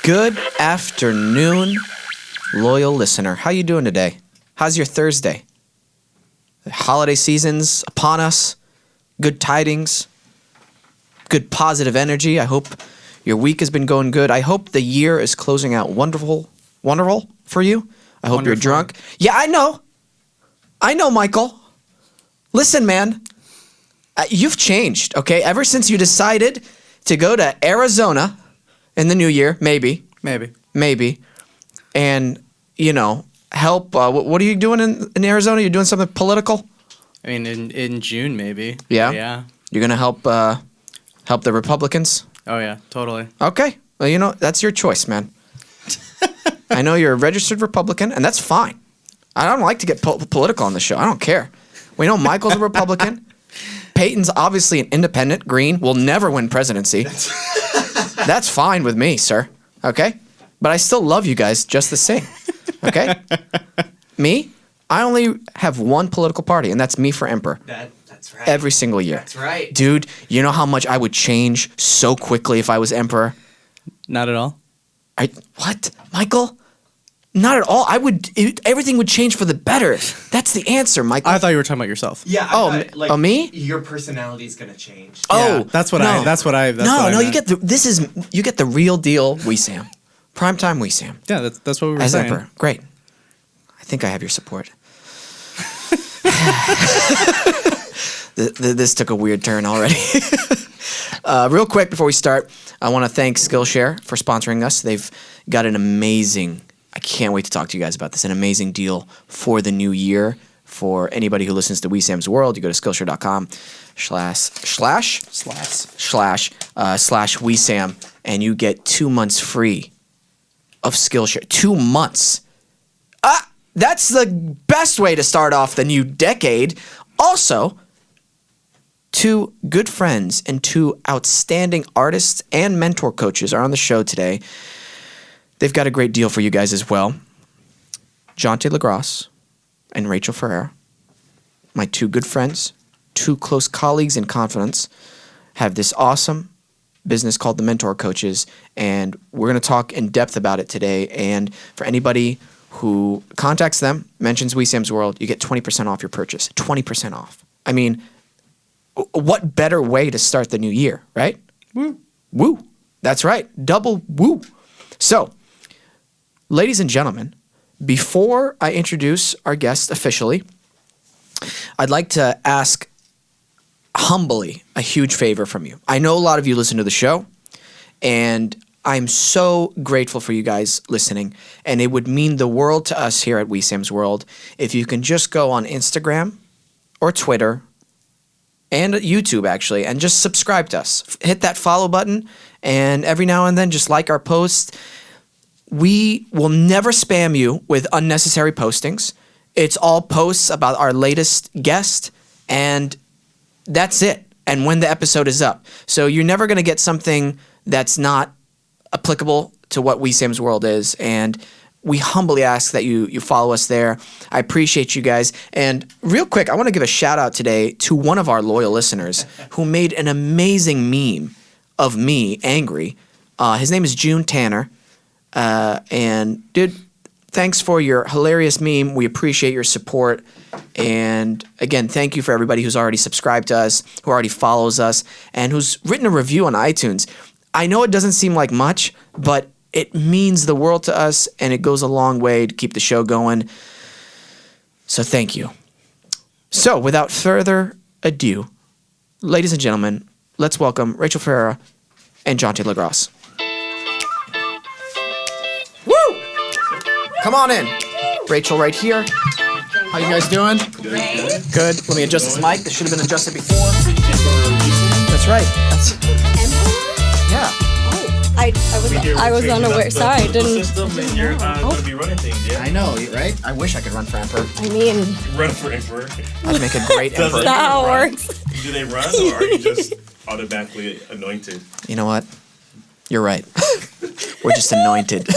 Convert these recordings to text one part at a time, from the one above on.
Good afternoon, loyal listener. How you doing today? How's your Thursday? The holiday season's upon us. Good tidings. Good positive energy. I hope your week has been going good. I hope the year is closing out wonderful for you. I hope you're drunk. Yeah, I know, Michael. Listen, man. You've changed, okay? Ever since you decided to go to Arizona in the new year, maybe. And, help. What are you doing in Arizona? You're doing something political? I mean, in June, maybe. Yeah? Yeah. You're going to help the Republicans? Oh, yeah, totally. Okay. Well, that's your choice, man. I know you're a registered Republican, and that's fine. I don't like to get political on the show. I don't care. We know Michael's a Republican. Peyton's obviously an independent, green, will never win presidency. That's fine with me, sir. Okay? But I still love you guys just the same. Okay? Me, I only have one political party, and that's me for emperor. That's right. Every single year. That's right. Dude, you know how much I would change so quickly if I was emperor? Not at all. What? Michael? Not at all. Everything would change for the better. That's the answer, Michael. I thought you were talking about yourself. Yeah. Me? Your personality is gonna change. Oh, Yeah, that's what I meant. You get the real deal Wesam. Primetime Wesam. Yeah, that's what we were As saying. emperor. Great. I think I have your support. This took a weird turn already. Real quick before we start, I want to thank Skillshare for sponsoring us. They've got an amazing, I can't wait to talk to you guys about this, an amazing deal for the new year. For anybody who listens to Wesam's World, you go to Skillshare.com/Wesam, and you get 2 months free of Skillshare. 2 months. That's the best way to start off the new decade. Also, 2 good friends and 2 outstanding artists and mentor coaches are on the show today. They've got a great deal for you guys as well. JONTÉ LEGRAS and Rachel FERRERA, my 2 good friends, 2 close colleagues in confidence, have this awesome business called the MentorCoaches, and we're going to talk in depth about it today. And for anybody who contacts them, mentions Wesam's World, you get 20% off your purchase. 20% off. I mean, what better way to start the new year, right? Woo. Woo. That's right. Double woo. So, ladies and gentlemen, before I introduce our guest officially, I'd like to ask humbly a huge favor from you. I know a lot of you listen to the show, and I'm so grateful for you guys listening, and it would mean the world to us here at Wesam's World if you can just go on Instagram or Twitter and YouTube, actually, and just subscribe to us. Hit that follow button, and every now and then just like our posts. We will never spam you with unnecessary postings. It's all posts about our latest guest, and that's it. And when the episode is up. So you're never going to get something that's not applicable to what Wesam's World is, and we humbly ask that you follow us there. I appreciate you guys. And real quick, I want to give a shout out today to one of our loyal listeners who made an amazing meme of me angry. His name is June Tanner. And dude, thanks for your hilarious meme. We appreciate your support. And again, thank you for everybody who's already subscribed to us, who already follows us, and who's written a review on iTunes. I know it doesn't seem like much, but it means the world to us, and it goes a long way to keep the show going. So thank you. So without further ado, ladies and gentlemen, let's welcome Rachel FERRERA and JONTÉ LEGRAS. Woo! Come on in. Rachel right here. How you guys doing? Good. Let me adjust this mic. This should have been adjusted before. That's right. Yeah. I was unaware. Sorry, I didn't. System and you're going to be running things, yeah? I know, right? I wish I could run for emperor. I mean, Run for emperor. I'd make a great Does emperor. it- that's how it works. Do they run or are you just automatically anointed? You know what? You're right. We're just anointed.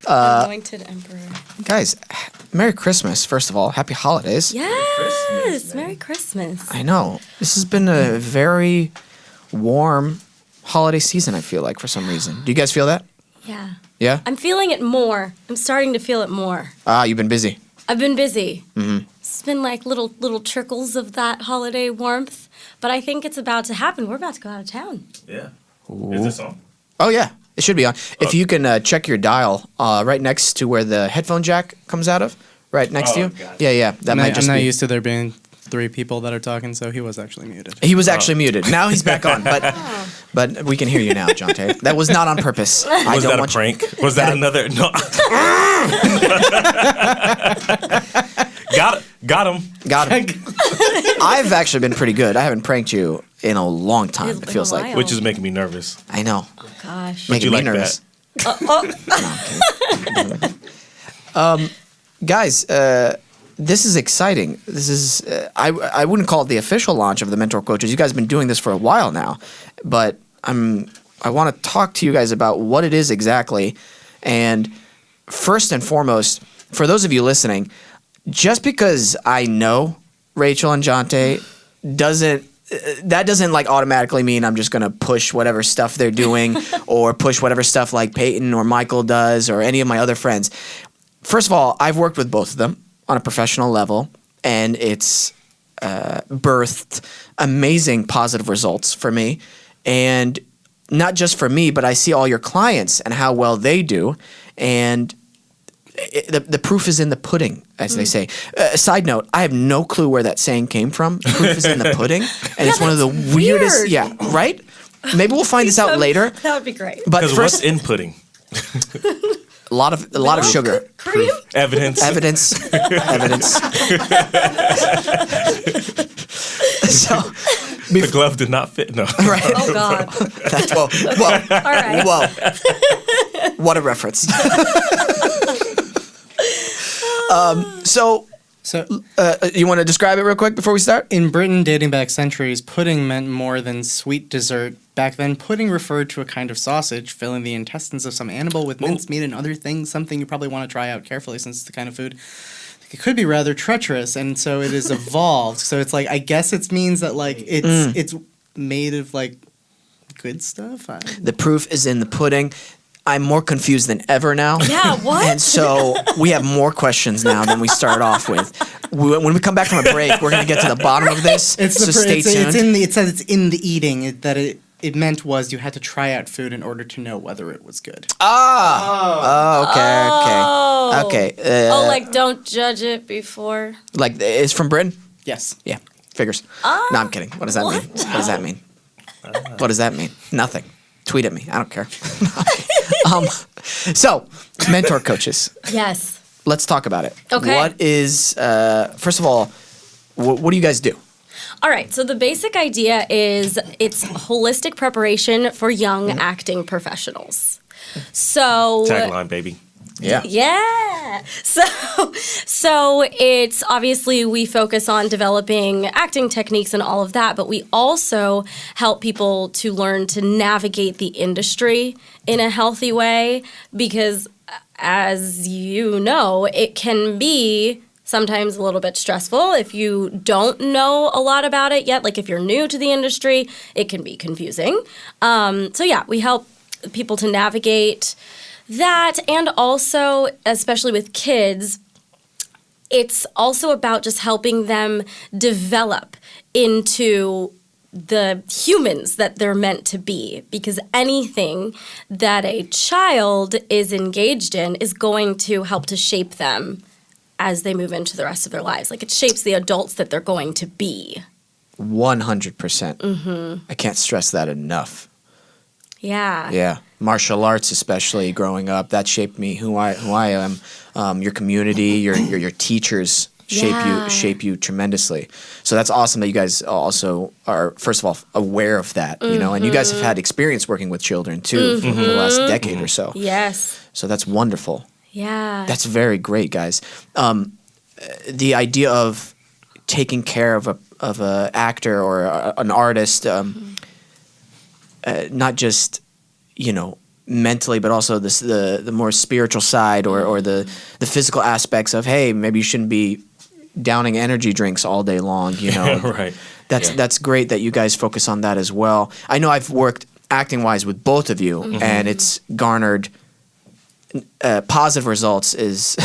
Anointed emperor. Guys, Merry Christmas, first of all. Happy holidays. Yes, Merry Christmas. I know. This has been a very warm holiday season, I feel like, for some reason. Do you guys feel that? Yeah. Yeah? I'm feeling it more. I'm starting to feel it more. You've been busy. I've been busy. Mm-hmm. It's been like little trickles of that holiday warmth, but I think it's about to happen. We're about to go out of town. Yeah. Is this on? Oh, yeah. It should be on. If you can check your dial right next to where the headphone jack comes out of, right next to you. Gotcha. Yeah. That might just I'm not be. used to there being 3 people that are talking, so he was actually muted. He was actually muted. Now he's back on, but we can hear you now, Jonté. That was not on purpose. Was that a prank? Was that another? No. Got him. I've actually been pretty good. I haven't pranked you in a long time. It's It been feels a like. while. Which is making me nervous. I know. Oh, gosh. Making you me like nervous. that? Guys, this is exciting. This is I wouldn't call it the official launch of the Mentor Coaches. You guys have been doing this for a while now, but I want to talk to you guys about what it is exactly. And first and foremost, for those of you listening, just because I know Rachel and Jonté doesn't like automatically mean I'm just going to push whatever stuff they're doing or push whatever stuff like Peyton or Michael does or any of my other friends. First of all, I've worked with both of them on a professional level, and it's birthed amazing positive results for me. And not just for me, but I see all your clients and how well they do. And the proof is in the pudding, as they say. Side note, I have no clue where that saying came from. The proof is in the pudding. And it's one of the weirdest. weird. Yeah, right? Maybe we'll find this out later. That would be great. But Because first, what's in pudding? a lot of sugar. Cream? Evidence. Evidence. So, The glove did not fit. No. right. Oh, God. That's, whoa. All right. Whoa. What a reference. So, you want to describe it real quick before we start? In Britain, dating back centuries, pudding meant more than sweet dessert. Back then, pudding referred to a kind of sausage, filling the intestines of some animal with mincemeat and other things, something you probably want to try out carefully since it's the kind of food. It could be rather treacherous, and so it is evolved. So it's like, I guess it means that like it's made of like good stuff. The proof is in the pudding. I'm more confused than ever now. Yeah, what? And so we have more questions now than we started off with. When we come back from a break, we're going to get to the bottom of this. So stay tuned. It says it's in the eating that it meant was you had to try out food in order to know whether it was good. Okay. Like don't judge it before. Like it's from Britain? Yes. Yeah, figures. No, I'm kidding. What does that mean? What does that mean? What does that mean? Nothing. Tweet at me. I don't care. So, Mentor Coaches. Yes. Let's talk about it. Okay. What is, first of all, what do you guys do? All right, so the basic idea is it's holistic preparation for young acting professionals. So Tagline, baby. Yeah. Yeah. So it's obviously we focus on developing acting techniques and all of that, but we also help people to learn to navigate the industry in a healthy way because as you know, it can be sometimes a little bit stressful if you don't know a lot about it yet. Like if you're new to the industry, it can be confusing. So yeah, we help people to navigate that, and also, especially with kids, it's also about just helping them develop into the humans that they're meant to be, because anything that a child is engaged in is going to help to shape them as they move into the rest of their lives. Like it shapes the adults that they're going to be. 100%. I can't stress that enough. Yeah. Yeah. Martial arts, especially growing up, that shaped me who I am. Your community, your teachers shape you tremendously. So that's awesome that you guys also are, first of all, aware of that, you know, and you guys have had experience working with children too for the last decade or so. Yes. So that's wonderful. Yeah. That's very great, guys. The idea of taking care of a actor or an artist, not just, you know, mentally, but also the more spiritual side or the physical aspects of, hey, maybe you shouldn't be downing energy drinks all day long, you know. Right. That's great that you guys focus on that as well. I know I've worked acting wise with both of you, and it's garnered positive results is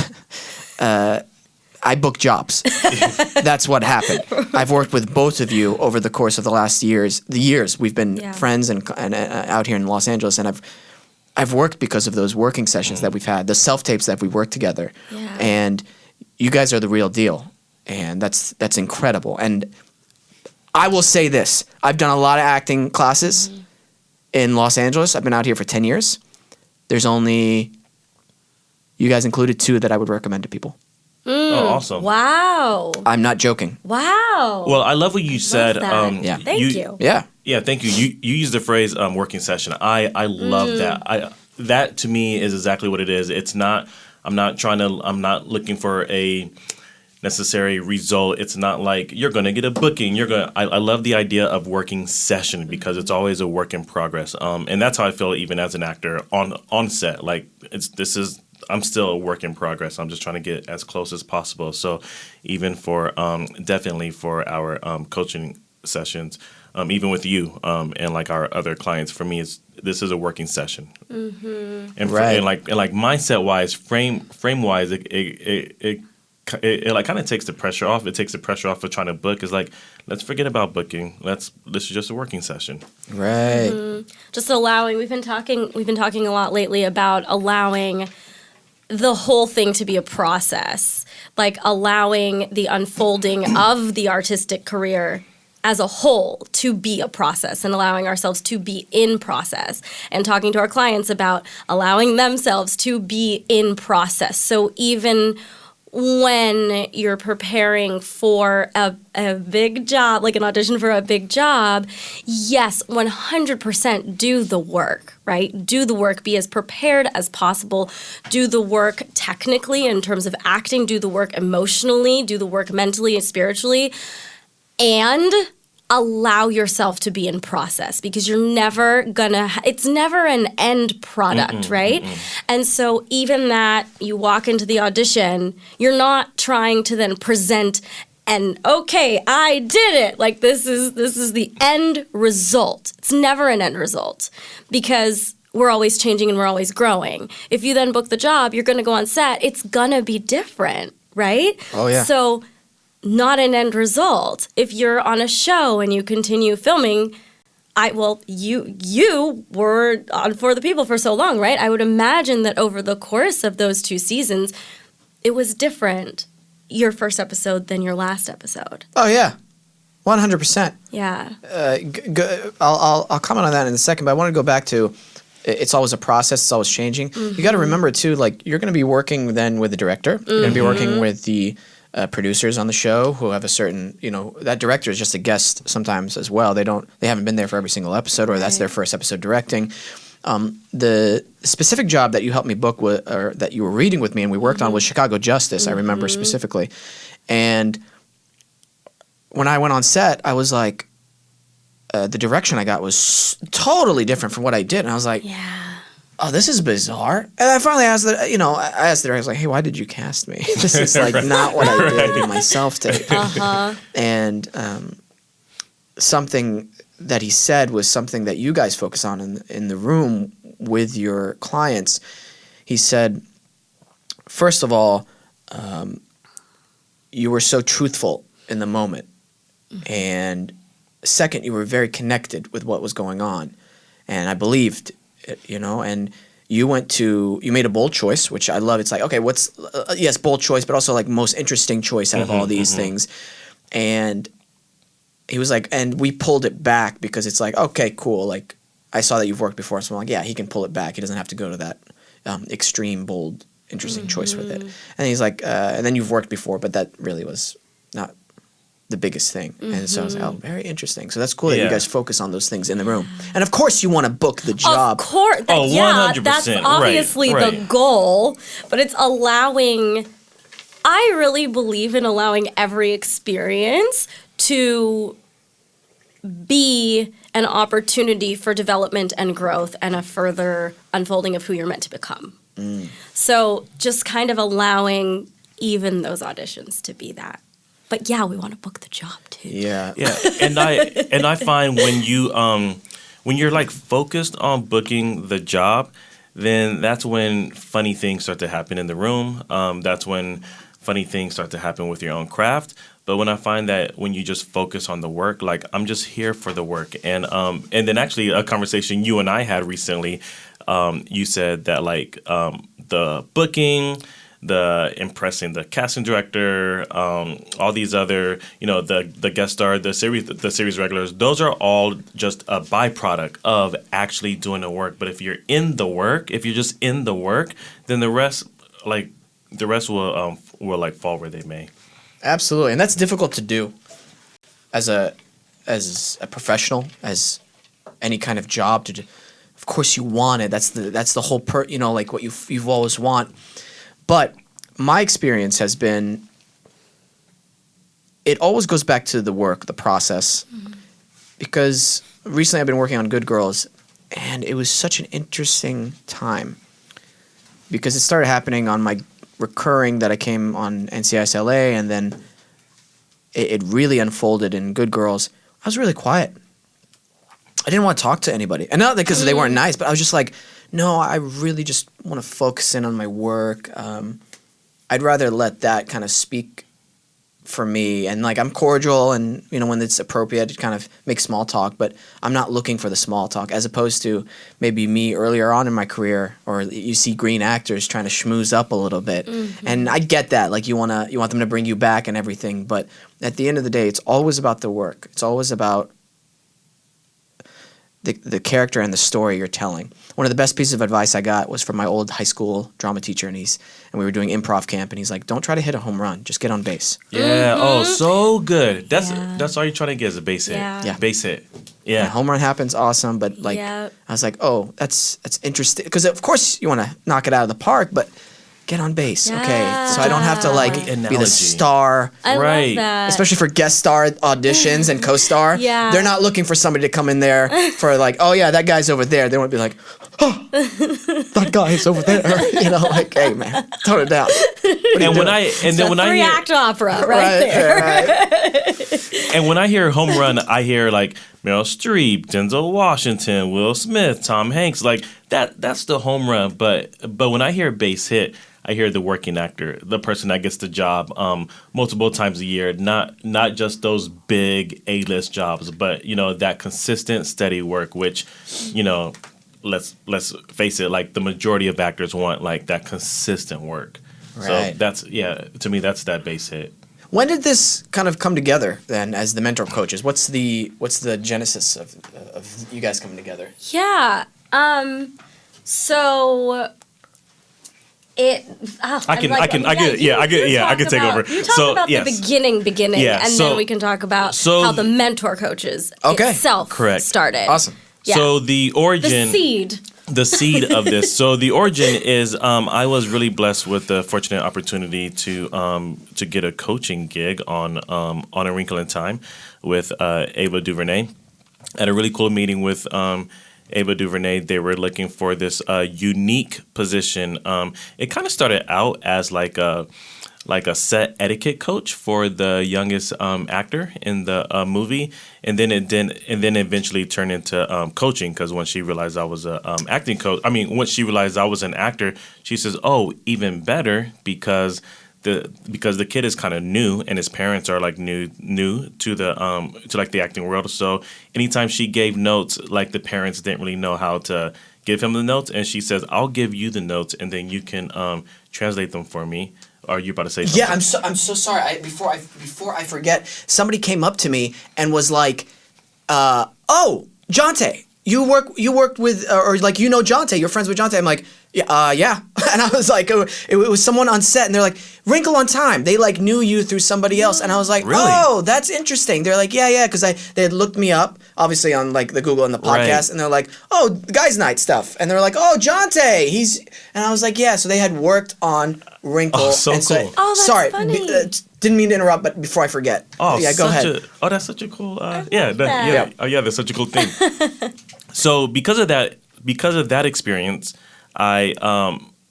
I book jobs. That's what happened. I've worked with both of you over the course of the last years. The years we've been friends and out here in Los Angeles, and I've worked because of those working sessions that we've had, the self-tapes that we worked together. Yeah. And you guys are the real deal, and that's incredible. And I will say this. I've done a lot of acting classes in Los Angeles. I've been out here for 10 years. There's only, you guys included, 2 that I would recommend to people. Oh, awesome. Wow. I'm not joking. Wow. Well, I love what you said. that. Yeah. Thank you. Yeah. Yeah, thank you. You used the phrase working session. I love that. That to me is exactly what it is. It's not. I'm not looking for a necessary result. It's not like you're going to get a booking. I love the idea of working session because it's always a work in progress. And that's how I feel even as an actor on set. Like I'm still a work in progress. I'm just trying to get as close as possible. So even for definitely for our coaching sessions, even with you and like our other clients, for me, this is a working session. Mm-hmm. And like mindset wise, frame wise, it like kind of takes the pressure off. It takes the pressure off of trying to book. It's like, let's forget about booking. This is just a working session. Right. Just allowing. We've been talking a lot lately about allowing the whole thing to be a process, like allowing the unfolding of the artistic career as a whole to be a process and allowing ourselves to be in process, and talking to our clients about allowing themselves to be in process. So even when you're preparing for a big job, like an audition for a big job, yes, 100% do the work, right? Do the work. Be as prepared as possible. Do the work technically in terms of acting. Do the work emotionally. Do the work mentally and spiritually. And allow yourself to be in process, because you're never it's never an end product, right? And so even that you walk into the audition, you're not trying to then present and, okay, I did it. Like this is the end result. It's never an end result, because we're always changing and we're always growing. If you then book the job, you're going to go on set, it's going to be different, right? Oh, yeah. So not an end result. If you're on a show and you continue filming, you were on For the People for so long, right? I would imagine that over the course of those 2 seasons, it was different, your first episode than your last episode. Oh yeah, 100%. Yeah. I'll comment on that in a second, but I want to go back to, it's always a process. It's always changing. You got to remember too, like you're going to be working then with the director. You're going to be working with the producers on the show who have a certain, that director is just a guest sometimes as well. They haven't been there for every single episode, or that's their first episode directing. The specific job that you helped me book or that you were reading with me and we worked on was Chicago Justice. I remember specifically. And when I went on set, I was like, the direction I got was totally different from what I did. And I was like, oh, this is bizarre. And I finally asked I asked the director, I was like, hey, why did you cast me? This is like not what I did in my self-tape. And something that he said was something that you guys focus on in the room with your clients. He said, first of all, you were so truthful in the moment. And second, you were very connected with what was going on. And I believed and you made a bold choice, which I love. It's like, okay, what's, yes, bold choice, but also like most interesting choice out of all these things. And he was like, and we pulled it back because it's like, okay, cool. Like I saw that you've worked before. So I'm like, yeah, he can pull it back. He doesn't have to go to that extreme, bold, interesting choice with it. And he's like, and then you've worked before, but that really was not the biggest thing. And so I was like, oh, very interesting. So that's cool that you guys focus on those things in the room. And of course you want to book the job. Of course. 100%. That's obviously the goal, but it's allowing, I really believe in allowing every experience to be an opportunity for development and growth and a further unfolding of who you're meant to become. So just kind of allowing even those auditions to be that. But yeah, we want to book the job too. Yeah. And I find when you're like focused on booking the job, then that's when funny things start to happen in the room. That's when funny things start to happen with your own craft. But when I find that when you just focus on the work, like I'm just here for the work. And then actually a conversation you and I had recently, you said that like the booking, the impressing the casting director, all these other, the guest star, the series regulars, those are all just a byproduct of actually doing the work. But if you're in the work, if you're just in the work, then the rest will like fall where they may. Absolutely, and that's difficult to do as a professional, as any kind of job to do. Of course, you want it. That's the whole like what you've always want. But my experience has been, it always goes back to the work, the process, because recently I've been working on Good Girls, and it was such an interesting time because it started happening on my recurring that I came on NCIS LA, and then it really unfolded in Good Girls. I was really quiet. I didn't want to talk to anybody. And not because they weren't nice, but I was just like, no, I really just want to focus in on my work. I'd rather let that kind of speak for me. And like I'm cordial and, when it's appropriate, kind of make small talk, but I'm not looking for the small talk as opposed to maybe me earlier on in my career, or you see green actors trying to schmooze up a little bit. And I get that. Like you want them to bring you back and everything. But at the end of the day, it's always about the work. It's always about the character and the story you're telling. One of the best pieces of advice I got was from my old high school drama teacher, and we were doing improv camp, and he's like, "Don't try to hit a home run, just get on base." Yeah. Oh, so good. That's all you're trying to get is a base hit. Yeah. Base hit. Yeah. Home run happens, awesome, but like I was like, "Oh, that's interesting," because of course you want to knock it out of the park, but get on base, okay? So I don't have to like be Analogy. the star. I Right. love that. Especially for guest star auditions and co-star. Yeah. They're not looking for somebody to come in there for like, oh yeah, that guy's over there. They won't be like, oh, that guy is over there. Like, hey man, tone it down. And when I hear Three-act opera right there. Right. and when I hear home run, I hear like Meryl Streep, Denzel Washington, Will Smith, Tom Hanks. Like that's the home run. But when I hear base hit, I hear the working actor, the person that gets the job multiple times a year, not just those big A-list jobs, but that consistent, steady work, which let's face it, like the majority of actors want like that consistent work. Right. So that's to me that's that base hit. When did this kind of come together then as the mentor coaches? What's the genesis of you guys coming together? Yeah. So it. I can take over. You talk about the beginning, Yeah, and so- then we can talk about so- how the mentor coaches Okay. itself Correct. started. Awesome. Yeah. So the origin, the seed. of this. So the origin is I was really blessed with the fortunate opportunity to get a coaching gig on A Wrinkle in Time with Ava DuVernay. At a really cool meeting with Ava DuVernay, they were looking for this unique position. It kind of started out as like a set etiquette coach for the youngest actor in the movie, and then eventually turned into coaching, because when she realized I was a acting coach, once she realized I was an actor, she says, "Oh, even better, because the kid is kind of new and his parents are like new to the to like the acting world. So anytime she gave notes, like the parents didn't really know how to give him the notes, and she says, "I'll give you the notes, and then you can translate them for me." Are you about to say something? Yeah, I'm so sorry. Before I forget, somebody came up to me and was like, "Oh, JONTÉ, you worked with or like JONTÉ, you're friends with JONTÉ." I'm like, yeah. And I was like, it was someone on set, and they're like, "Wrinkle on Time." They like knew you through somebody else, and I was like, Really? "Oh, that's interesting." They're like, yeah, because they had looked me up, obviously on like the Google and the podcast, Right. and they're like, "Oh, Guys Night stuff," and they're like, "Oh, JONTÉ, and I was like, yeah. So they had worked on Wrinkle. Oh, so and cool. Oh, that's sorry, funny. didn't mean to interrupt, but before I forget. Oh, yeah, go ahead. That's such a cool. that. Yeah. Oh, yeah, that's such a cool thing. So because of that experience, I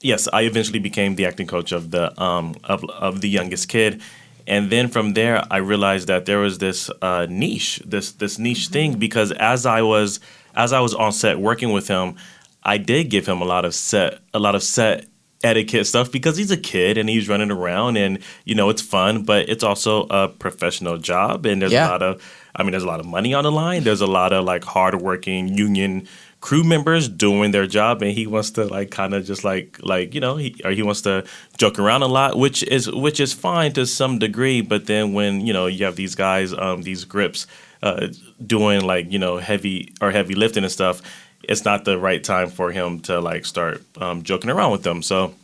eventually became the acting coach of the of the youngest kid, and then from there I realized that there was this niche, this niche thing, because as I was on set working with him, I did give him a lot of set etiquette stuff because he's a kid and he's running around and it's fun, but it's also a professional job and there's there's a lot of money on the line. There's a lot of like hardworking union crew members doing their job, and he wants to like kind of just he wants to joke around a lot, which is fine to some degree. But then when you have these guys, these grips, doing like heavy lifting and stuff, it's not the right time for him to like start joking around with them. So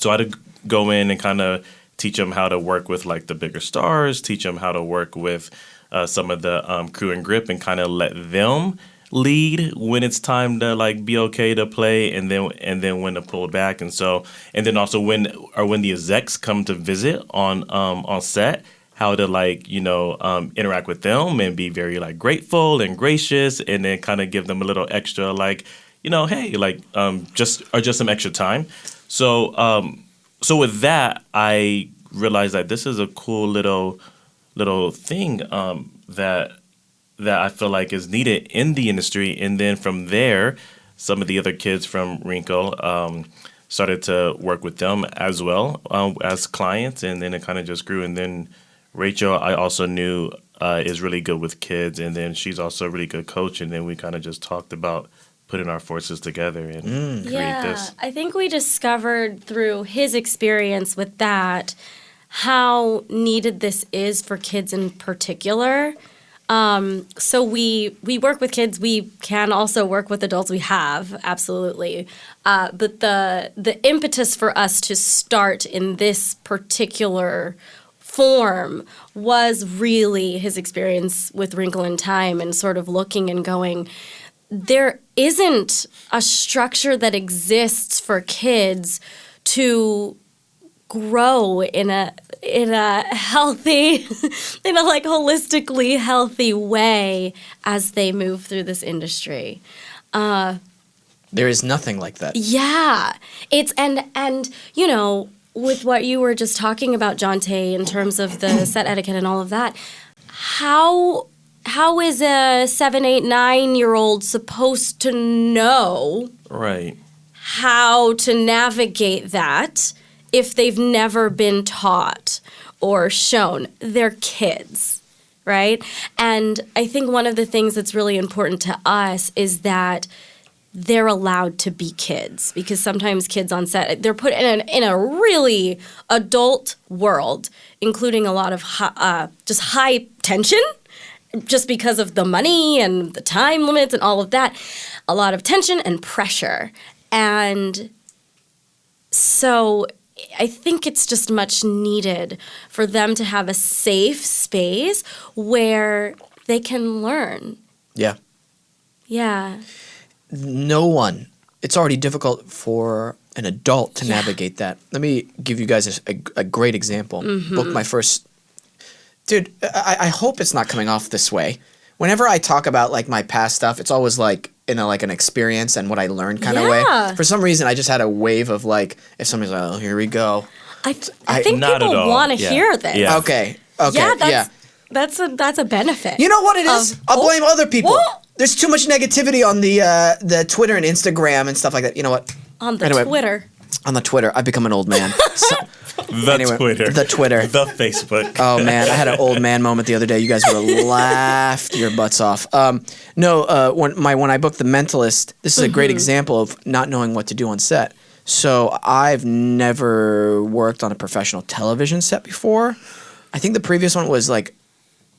I had to go in and kind of teach him how to work with like the bigger stars, teach him how to work with some of the crew and grip, and kind of let them lead when it's time to like be okay to play, and then when to pull back. And then also when the execs come to visit on set, how to like interact with them and be very like grateful and gracious, and then kind of give them a little extra like hey, like just some extra time. So with that, I realized that this is a cool little thing that I feel like is needed in the industry. And then from there, some of the other kids from Wrinkle started to work with them as well as clients, and then it kind of just grew. And then Rachel, I also knew is really good with kids, and then she's also a really good coach. And then we kind of just talked about putting our forces together and create this. I think we discovered through his experience with that how needed this is for kids in particular. So we work with kids. We can also work with adults. We have, absolutely. But the impetus for us to start in this particular form was really his experience with Wrinkle in Time, and sort of looking and going, there isn't a structure that exists for kids to grow in a healthy, in a like holistically healthy way as they move through this industry. There is nothing like that. Yeah. It's and with what you were just talking about, JONTÉ, in terms of the set etiquette and all of that, how is a 7, 8, 9-year-old supposed to know how to navigate that if they've never been taught or shown? They're kids, right? And I think one of the things that's really important to us is that they're allowed to be kids, because sometimes kids on set, they're put in a really adult world, including a lot of just high tension, just because of the money and the time limits and all of that. A lot of tension and pressure. And so I think it's just much needed for them to have a safe space where they can learn. Yeah. Yeah. No one. It's already difficult for an adult to navigate that. Let me give you guys a great example. Booked my first... Dude, I hope it's not coming off this way. Whenever I talk about like my past stuff, it's always like in a, like an experience and what I learned kind of way. For some reason, I just had a wave of like, if somebody's like, oh, here we go. I think people want to hear this. Yeah. Okay. That's a benefit. You know what it is? I'll blame other people. There's too much negativity on the Twitter and Instagram and stuff like that. You know what? On the Twitter. I've become an old man. So, The Twitter. The Facebook. Oh, man. I had an old man moment the other day. You guys would have laughed your butts off. When I booked The Mentalist, this is a great example of not knowing what to do on set. So I've never worked on a professional television set before. I think the previous one was like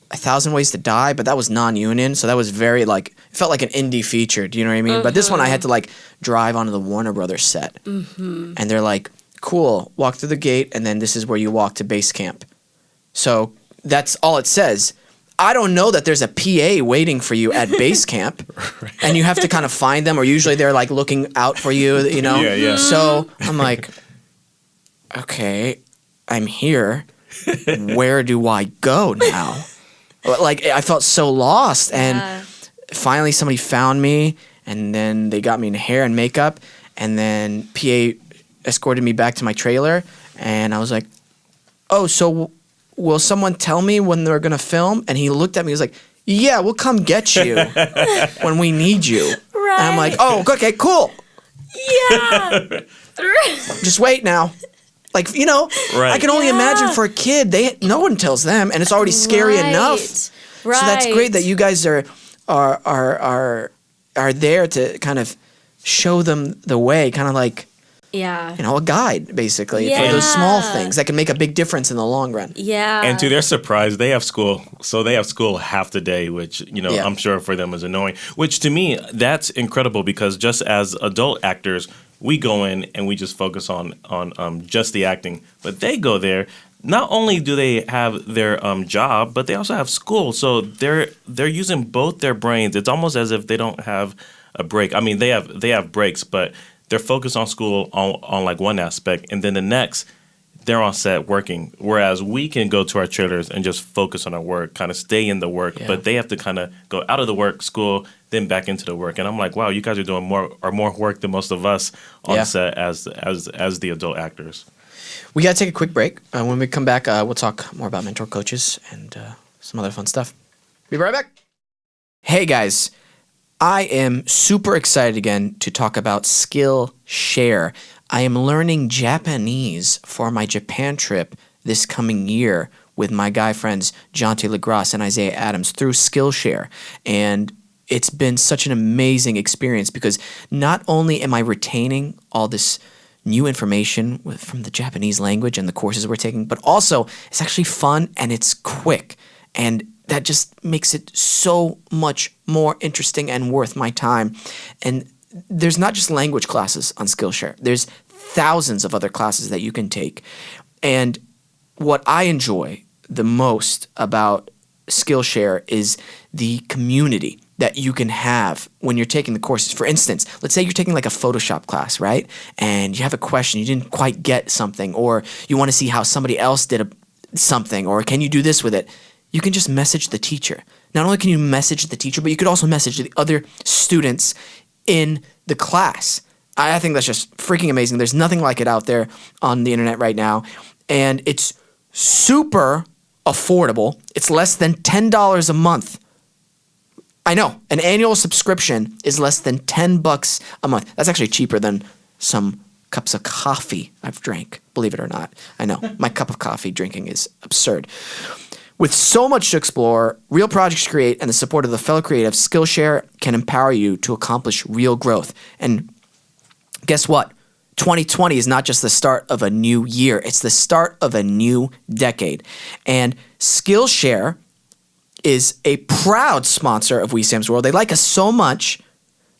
1,000 Ways to Die, but that was non-union, so that was very like, it felt like an indie feature, do you know what I mean? But this one I had to like drive onto the Warner Brothers set. And they're like, cool, walk through the gate, and then this is where you walk to base camp. So that's all it says. I don't know that there's a PA waiting for you at base camp, and you have to kind of find them, or usually they're like looking out for you, you know? Yeah. So I'm like, okay, I'm here. Where do I go now? Like, I felt so lost, and finally somebody found me, and then they got me in hair and makeup, and then PA escorted me back to my trailer, and I was like, oh, so will someone tell me when they're going to film? And he looked at me, he was like, yeah, we'll come get you when we need you. Right. And I'm like, oh, okay, cool. Yeah. Just wait now. Like, you know, Right. I can only imagine for a kid, no one tells them, and it's already scary enough. Right. So that's great that you guys are there to kind of show them the way, kind of like, Yeah. you know, a guide basically for those small things that can make a big difference in the long run. Yeah. And to their surprise, they have school. So they have school half the day, which, you know, Yeah. I'm sure for them is annoying. Which to me, that's incredible because just as adult actors, we go in and we just focus on just the acting. But they go there. Not only do they have their job, but they also have school. So they're using both their brains. It's almost as if they don't have a break. I mean, they have breaks, but they're focused on school on like one aspect, and then the next, they're on set working. Whereas we can go to our trailers and just focus on our work, kind of stay in the work, but they have to kind of go out of the work, school, then back into the work. And I'm like, wow, you guys are doing more work than most of us on set as the adult actors. We got to take a quick break. When we come back, we'll talk more about mentor coaches and some other fun stuff. Be right back. Hey guys, I am super excited again to talk about Skillshare. I am learning Japanese for my Japan trip this coming year with my guy friends JONTÉ, LEGRAS, and Isaiah Adams through Skillshare. And it's been such an amazing experience because not only am I retaining all this new information from the Japanese language and the courses we're taking, but also it's actually fun and it's quick. And that just makes it so much more interesting and worth my time. And there's not just language classes on Skillshare. There's thousands of other classes that you can take. And what I enjoy the most about Skillshare is the community that you can have when you're taking the courses. For instance, let's say you're taking like a Photoshop class, right? And you have a question, you didn't quite get something, or you want to see how somebody else did something, or can you do this with it? You can just message the teacher. Not only can you message the teacher, but you could also message the other students in the class. I think that's just freaking amazing. There's nothing like it out there on the internet right now. And it's super affordable. It's less than $10 a month. I know, an annual subscription is less than $10 a month. That's actually cheaper than some cups of coffee I've drank, believe it or not. I know, my cup of coffee drinking is absurd. With so much to explore, real projects to create, and the support of the fellow creatives, Skillshare can empower you to accomplish real growth. And guess what? 2020 is not just the start of a new year. It's the start of a new decade. And Skillshare is a proud sponsor of Wesam's World. They like us so much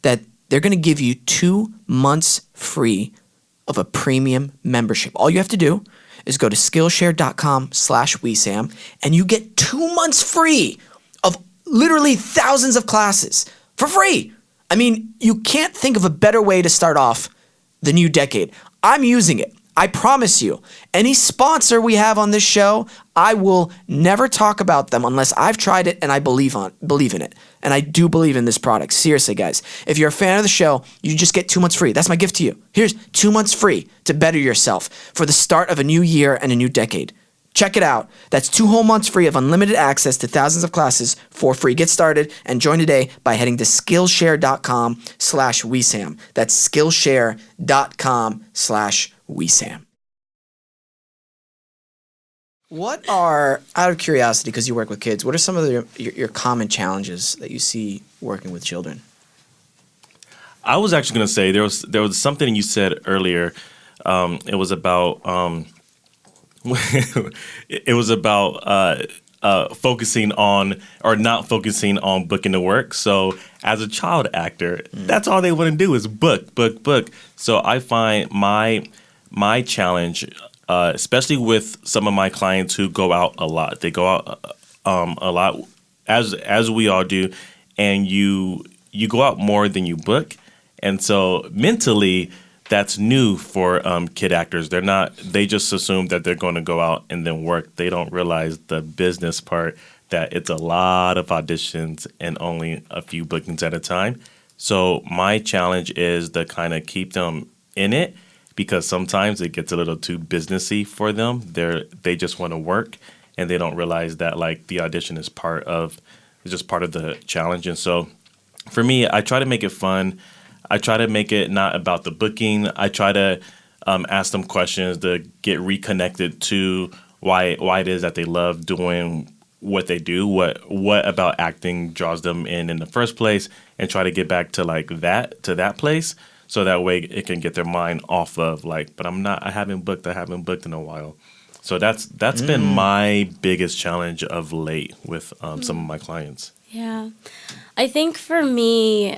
that they're going to give you 2 months free of a premium membership. All you have to do is go to Skillshare.com/Wesam and you get 2 months free of literally thousands of classes for free. I mean, you can't think of a better way to start off the new decade. I'm using it. I promise you. Any sponsor we have on this show, I will never talk about them unless I've tried it and I believe in it. And I do believe in this product. Seriously, guys. If you're a fan of the show, you just get 2 months free. That's my gift to you. Here's 2 months free to better yourself for the start of a new year and a new decade. Check it out. That's 2 whole months free of unlimited access to thousands of classes for free. Get started and join today by heading to Skillshare.com/Wesam. That's Skillshare.com/Wesam. What are, out of curiosity, because you work with kids, what are some of your common challenges that you see working with children? I was actually going to say there was something you said earlier. It was about focusing on or not focusing on booking the work. So as a child actor, that's all they want to do is book. So I find my challenge, especially with some of my clients who go out a lot. They go out a lot, as we all do, and you go out more than you book. And so mentally, that's new for kid actors. They just assume that they're going to go out and then work. They don't realize the business part, that it's a lot of auditions and only a few bookings at a time. So my challenge is to kind of keep them in it, because sometimes it gets a little too businessy for them. They just want to work, and they don't realize that like the audition is just part of the challenge. And so for me, I try to make it fun. I try to make it not about the booking. I try to ask them questions to get reconnected to why it is that they love doing what they do, what about acting draws them in the first place, and try to get back to that place, so that way it can get their mind off of but I haven't booked in a while. So that's been my biggest challenge of late with some of my clients. Yeah. I think for me,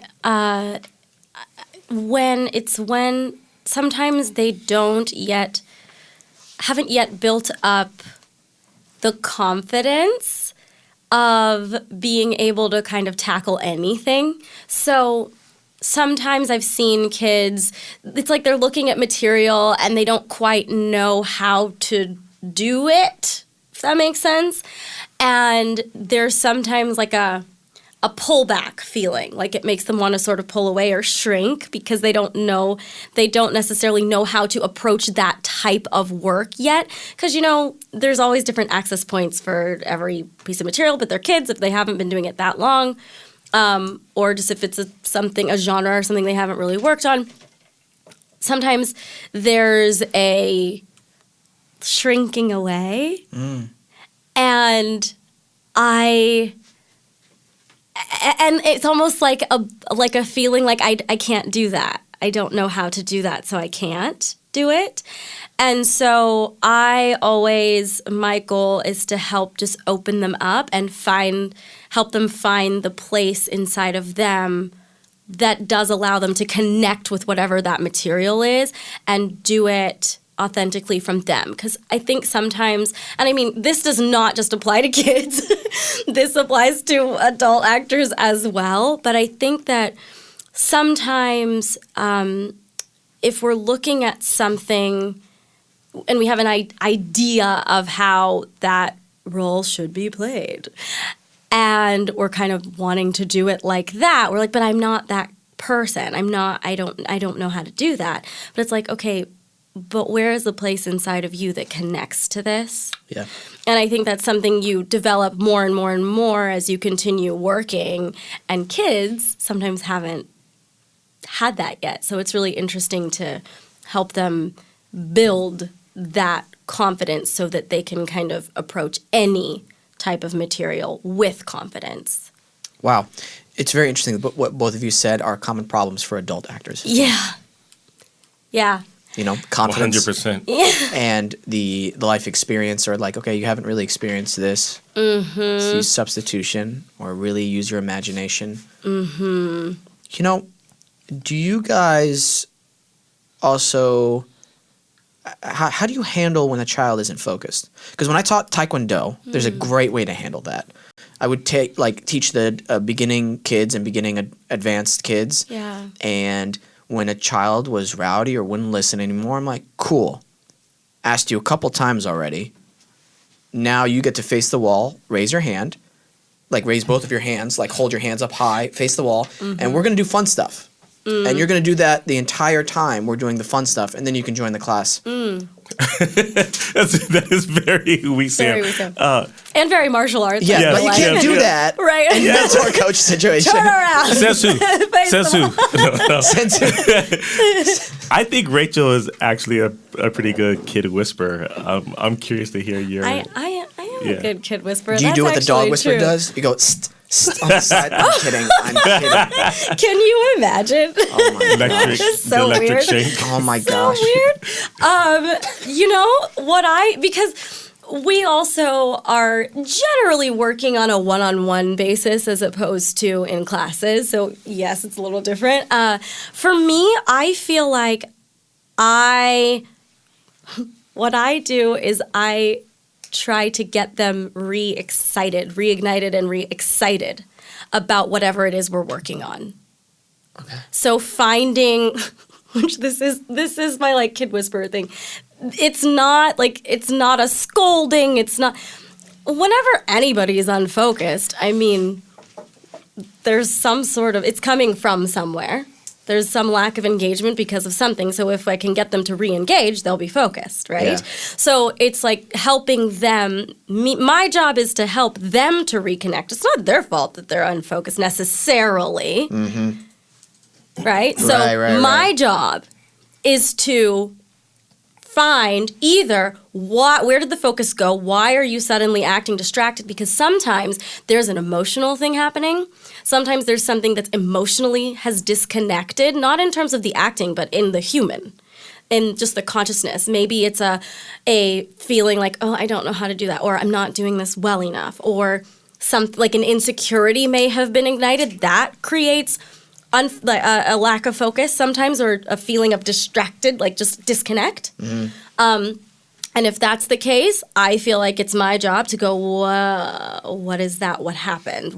when sometimes they haven't yet built up the confidence of being able to kind of tackle anything. So sometimes I've seen kids, it's like they're looking at material and they don't quite know how to do it, if that makes sense. And there's sometimes like a pullback feeling, like it makes them want to sort of pull away or shrink because they don't necessarily know how to approach that type of work yet. Because, there's always different access points for every piece of material, but they're kids if they haven't been doing it that long, or just if it's a genre or something they haven't really worked on. Sometimes there's a shrinking away, and it's almost like a feeling like I can't do that. I don't know how to do that, so I can't do it. And so my goal is to help just open them up and help them find the place inside of them that does allow them to connect with whatever that material is and do it authentically from them. Because I think sometimes, and I mean, this does not just apply to kids, this applies to adult actors as well, but I think that sometimes if we're looking at something and we have an idea of how that role should be played, and we're kind of wanting to do it like that, we're like, but I'm not that person. I don't know how to do that. But it's like, okay, but where is the place inside of you that connects to this? Yeah. And I think that's something you develop more and more and more as you continue working. And kids sometimes haven't had that yet. So it's really interesting to help them build that confidence so that they can kind of approach any type of material with confidence. Wow. It's very interesting that what both of you said are common problems for adult actors. Yeah. Yeah. Confidence 100%. and the life experience, or like, okay, you haven't really experienced this. Mm-hmm. So use substitution or really use your imagination. Mm-hmm. Do you guys also, how do you handle when a child isn't focused? Because when I taught Taekwondo, there's a great way to handle that. I would teach the beginning kids and beginning advanced kids. Yeah. And when a child was rowdy or wouldn't listen anymore, I'm like, cool. Asked you a couple times already. Now you get to face the wall, raise your hand, raise both of your hands, hold your hands up high, face the wall, and we're going to do fun stuff. And you're going to do that the entire time we're doing the fun stuff, and then you can join the class. That is very Wesam. And very martial arts. Yeah, but you can't do that. Right. In mentor coach situation. Turn around. Sensu. No. I think Rachel is actually a pretty good kid whisperer. I'm curious to hear your... I am a good kid whisperer. Do you do what the dog whisperer does? You go... on the side. I'm kidding. Can you imagine? Oh my gosh. So weird. Shake. Oh my gosh. So weird. Because we also are generally working on a one-on-one basis as opposed to in classes. So yes, it's a little different. For me, I feel like what I do is I try to get them reignited and re-excited about whatever it is we're working on. Okay. So finding, which this is my kid whisperer thing. It's not a scolding. It's not. Whenever anybody is unfocused, I mean, there's some sort of, it's coming from somewhere. There's some lack of engagement because of something. So if I can get them to re-engage, they'll be focused, right? Yeah. So it's helping them. My job is to help them to reconnect. It's not their fault that they're unfocused necessarily. Mm-hmm. right? So Right. my job is to find either where did the focus go? Why are you suddenly acting distracted? Because sometimes there's an emotional thing happening. Sometimes there's something that's emotionally has disconnected, not in terms of the acting, but in the human, in just the consciousness. Maybe it's a feeling like, oh, I don't know how to do that, or I'm not doing this well enough, or like an insecurity may have been ignited. That creates a lack of focus sometimes, or a feeling of distracted, like just disconnect. And if that's the case, I feel like it's my job to go, whoa, what is that? What happened?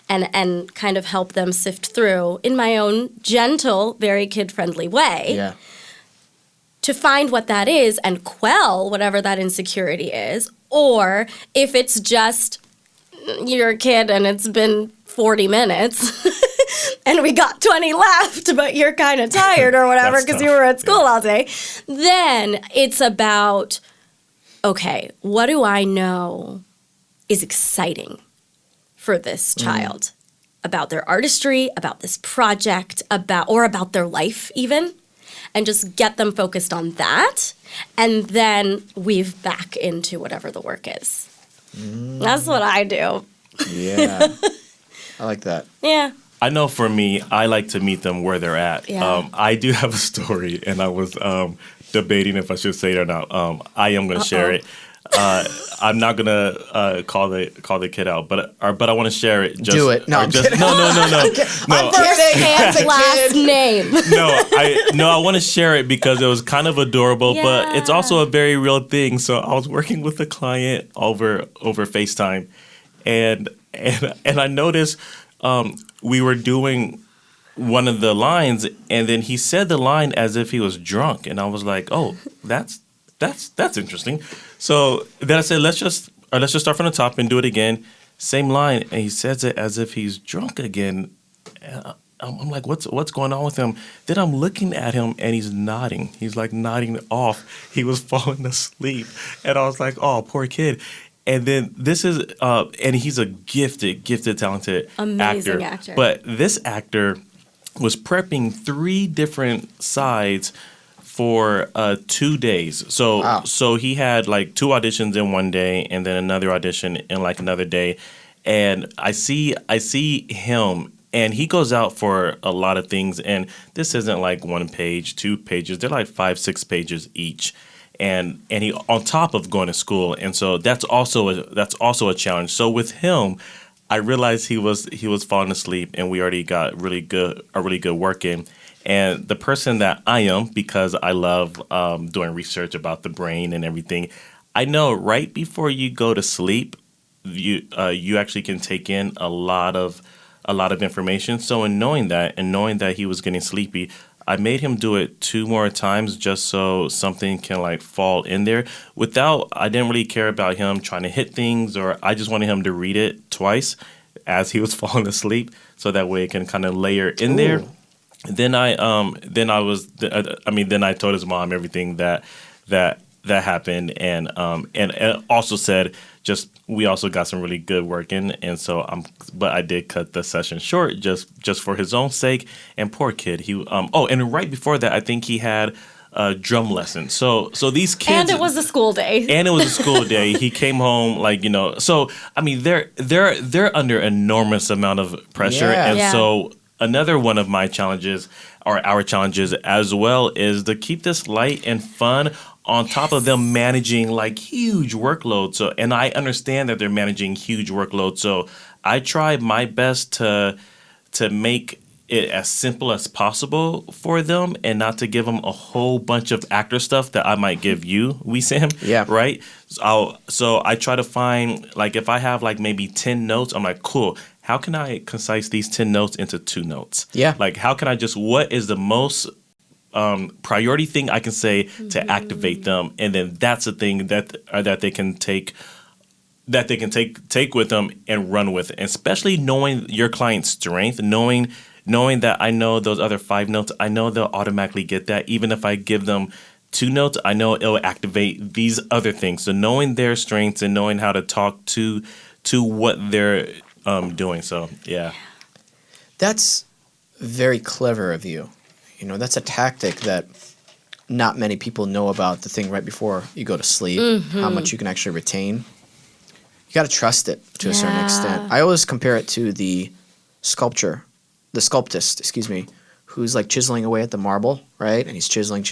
And kind of help them sift through in my own gentle, very kid-friendly way to find what that is and quell whatever that insecurity is. Or if it's just you're a kid and it's been 40 minutes and we got 20 left, but you're kind of tired or whatever because you were at school all day, then it's about, okay, what do I know is exciting for this child about their artistry, about this project, about their life even, and just get them focused on that, and then weave back into whatever the work is. That's what I do. Yeah. I like that. Yeah. I know for me, I like to meet them where they're at. Yeah. I do have a story, and I was debating if I should say it or not. I am going to share it. I'm not gonna call the kid out, but I want to share it. Just, do it. No, I'm kidding. No. I'm First and last name. I want to share it because it was kind of adorable, but it's Yeah. also a very real thing. So I was working with a client over FaceTime, and I noticed we were doing one of the lines, and then he said the line as if he was drunk, and I was like, oh, that's interesting. So then I said, let's just start from the top and do it again. Same line, and he says it as if he's drunk again. And I'm like, what's going on with him? Then I'm looking at him, and he's nodding. He's like nodding off. He was falling asleep, and I was like, oh, poor kid. And then this is, and he's a gifted, talented Amazing actor. But this actor was prepping 3 different sides for 2 days. So he had like 2 auditions in one day and then another audition in like another day. And I see him, and he goes out for a lot of things. And this isn't like 1 page, 2 pages. They're like 5-6 pages each. And he on top of going to school. And so that's also a challenge. So with him, I realized he was falling asleep, and we already got a really good work in. And the person that I am, because I love doing research about the brain and everything, I know right before you go to sleep, you actually can take in a lot of information. So in knowing that he was getting sleepy, I made him do it 2 more times just so something can like fall in there. I didn't really care about him trying to hit things, or I just wanted him to read it twice as he was falling asleep, so that way it can kind of layer in there. Then I told his mom everything that happened, and also said we also got some really good work in, and so but I did cut the session short just for his own sake. And poor kid, and right before that, I think he had a drum lesson. So these kids, And it was a school day. He came home so I mean they're under enormous amount of pressure, Yeah. So another one of my challenges, or our challenges as well, is to keep this light and fun on top of them managing like huge workloads. So, and I understand that they're managing huge workloads. So I try my best to make it as simple as possible for them, and not to give them a whole bunch of actor stuff that I might give you, Wesam. Yeah. Right? So I try to find, like, if I have like maybe 10 notes, I'm like, cool, how can I concise these 10 notes into 2 notes? Yeah. Like, how can I what is the most priority thing I can say to activate them, and then that's the thing that they can take with them and run with, and especially knowing your client's strength, knowing that I know those other 5 notes, I know they'll automatically get that. Even if I give them 2 notes, I know it'll activate these other things. So knowing their strengths and knowing how to talk to what they're doing. So yeah, That's very clever of you. You know, that's a tactic that not many people know about, the thing right before you go to sleep, how much you can actually retain. You got to trust it to a certain extent. I always compare it to the sculptist, who's like chiseling away at the marble, right? And he's chiseling.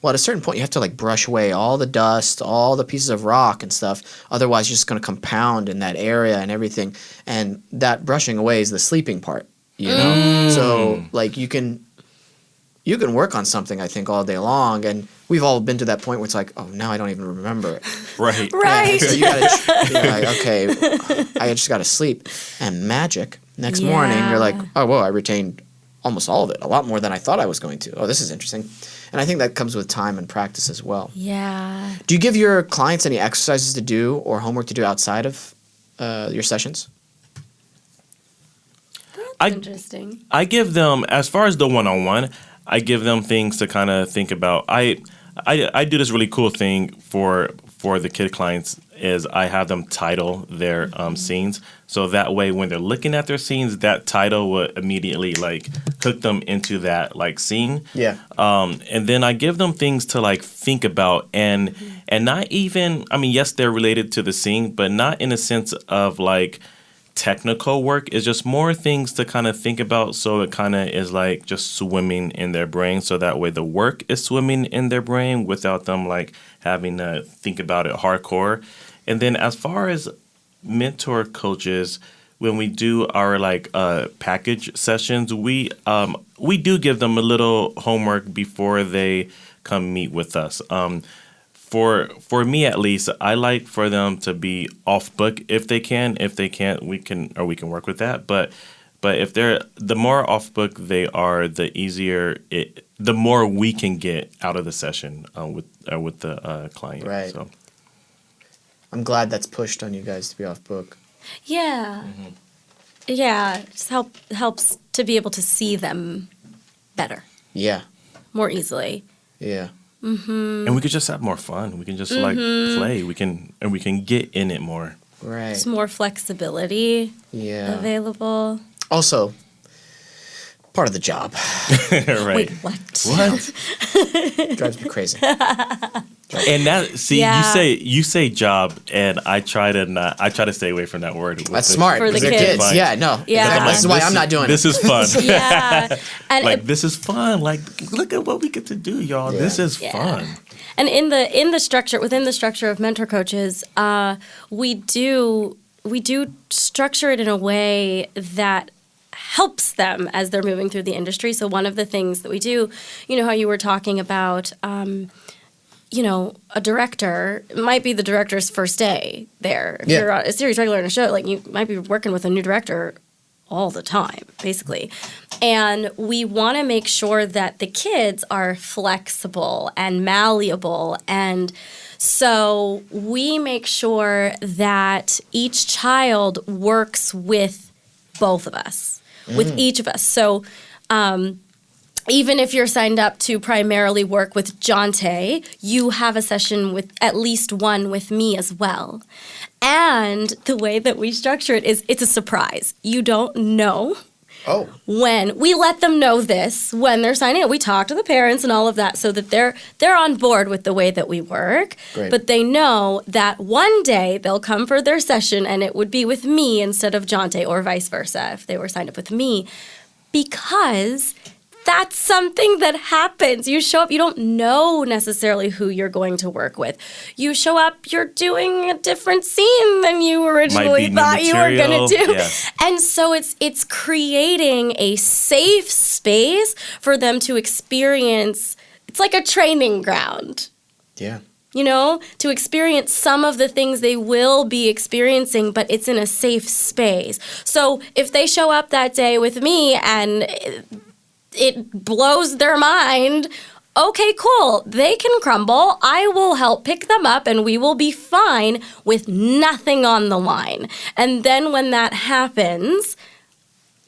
Well, at a certain point, you have to like brush away all the dust, all the pieces of rock and stuff. Otherwise, you're just going to compound in that area and everything. And that brushing away is the sleeping part, you know? So like you can work on something, I think, all day long, and we've all been to that point where it's like, oh, now I don't even remember it. Right. Right. Yeah, so you gotta, you're like, okay, I just gotta sleep. And magic, next morning, you're like, oh, whoa, I retained almost all of it, a lot more than I thought I was going to. Oh, this is interesting. And I think that comes with time and practice as well. Yeah. Do you give your clients any exercises to do or homework to do outside of your sessions? That's interesting. I give them, as far as the one-on-one, I give them things to kind of think about. I do this really cool thing for the kid clients is I have them title their scenes. So that way when they're looking at their scenes, that title will immediately like hook them into that like scene. Yeah. And then I give them things to like think about and not even, I mean, yes, they're related to the scene, but not in a sense of like technical work. Is just more things to kind of think about, so it kind of is like just swimming in their brain, so that way the work is swimming in their brain without them like having to think about it hardcore. And then as far as mentor coaches, when we do our like package sessions, we do give them a little homework before they come meet with us. For me at least, I like for them to be off book if they can. If they can't, we can work with that. But if they're, the more off book they are, the easier the more we can get out of the session with the client. Right. So I'm glad that's pushed on you guys to be off book. Yeah. Yeah. It just helps to be able to see them better, Yeah. more easily. Yeah. and we could just have more fun. We can just like play. We can get in it more. Right. There's more flexibility Yeah. available. Also, part of the job. Right. Wait, what? What? Drives me crazy. And that, see, Yeah. you say job, and I try to stay away from that word. That's smart. For the They're kids. Yeah, no. Yeah. This is why I'm not doing This it. is fun. Yeah. And Like, this is fun. Like, look at what we get to do, y'all. Yeah. This is Yeah. fun. And within the structure of mentor coaches, we do structure it in a way that helps them as they're moving through the industry. So one of the things that we do, you know how you were talking about, a director, it might be the director's first day there. If Yeah. you're a series regular in a show, like you might be working with a new director all the time, basically. And we want to make sure that the kids are flexible and malleable. And so we make sure that each child works with both of us, with each of us. So even if you're signed up to primarily work with JONTÉ, you have a session with at least one with me as well. And the way that we structure it is it's a surprise. You don't know Oh. when we let them know this when they're signing up. We talk to the parents and all of that so that they're on board with the way that we work. Great. But they know that one day they'll come for their session and it would be with me instead of JONTÉ, or vice versa if they were signed up with me, because that's something that happens. You show up, you don't know necessarily who you're going to work with. You show up, you're doing a different scene than you originally new thought you were going to do. material, yeah. And so it's creating a safe space for them to experience. It's like a training ground. Yeah. To experience some of the things they will be experiencing, but it's in a safe space. So if they show up that day with me and it blows their mind, okay, cool. They can crumble. I will help pick them up and we will be fine with nothing on the line. And then when that happens,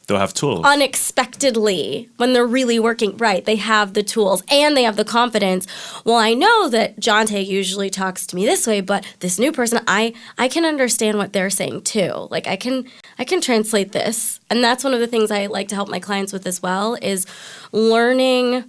They'll have tools. unexpectedly, when they're really working right, they have the tools and they have the confidence. Well, I know that JONTÉ usually talks to me this way, but this new person, I can understand what they're saying too. Like I can I can translate this. And that's one of the things I like to help my clients with as well is learning.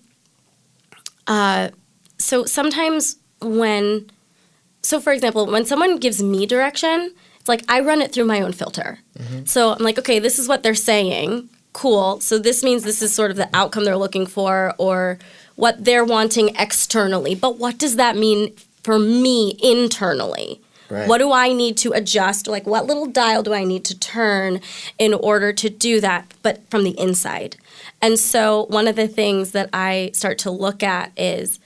So sometimes for example, when someone gives me direction, it's like I run it through my own filter. So I'm like, okay, this is what they're saying. Cool. So this means this is sort of the outcome they're looking for or what they're wanting externally. But what does that mean for me internally? Right. What do I need to adjust? Like, what little dial do I need to turn in order to do that, but from the inside? And so one of the things that I start to look at is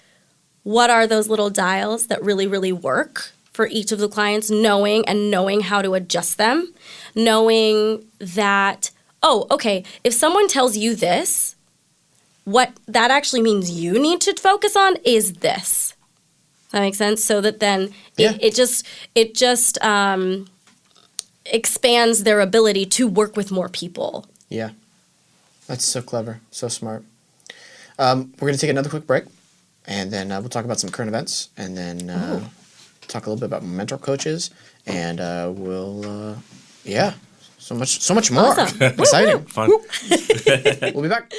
what are those little dials that really, really work for each of the clients, knowing how to adjust them, knowing that, oh, okay, if someone tells you this, what that actually means you need to focus on is this. Does that make sense? So that then it just expands their ability to work with more people. Yeah. That's so clever. So smart. We're going to take another quick break, and then we'll talk about some current events, and then talk a little bit about mentor coaches, and so much more. Awesome. Exciting. Fun. We'll be back.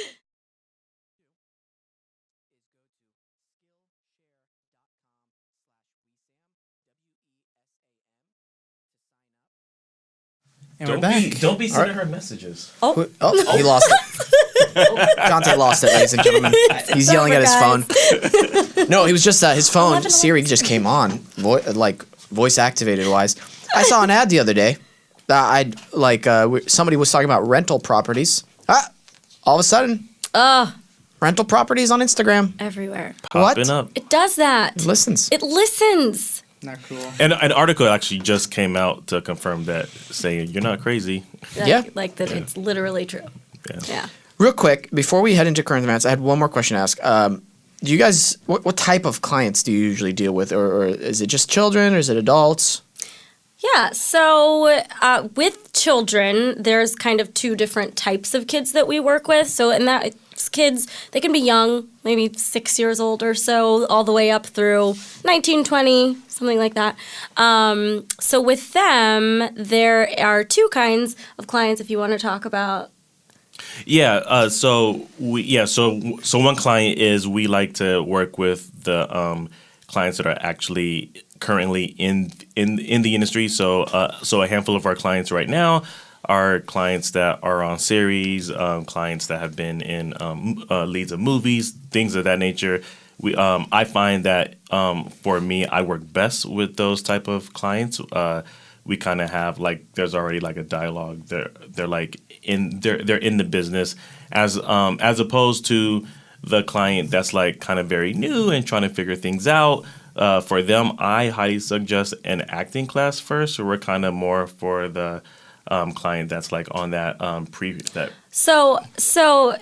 And we're back. Don't be sending her messages. Oh, he lost it. Jonté lost it, ladies and gentlemen. He's yelling at his phone. No, he was just his phone. Siri just came on, voice activated wise. I saw an ad the other day. Somebody was talking about rental properties. All of a sudden, rental properties on Instagram. Everywhere. Popping up. It does that. It listens. It listens. Not cool. And an article actually just came out to confirm that, saying you're not crazy. Like that it's literally true. Yeah. Real quick, before we head into current events, I had one more question to ask. Do you guys, what type of clients do you usually deal with? Or is it just children or is it adults? Yeah, so with children, there's kind of two different types of kids that we work with. So in that, kids, they can be young, maybe 6 years old or so, all the way up through 19, 20, something like that. So with them, there are two kinds of clients if you want to talk about. Yeah. So one client is we like to work with the clients that are actually currently in the industry. So a handful of our clients right now are clients that are on series, clients that have been in leads of movies, things of that nature. I find that for me, I work best with those type of clients. We kind of have there's already a dialogue. They're in the business as opposed to the client that's kind of very new and trying to figure things out. For them, I highly suggest an acting class first. So we're kind of more for the client that's on that So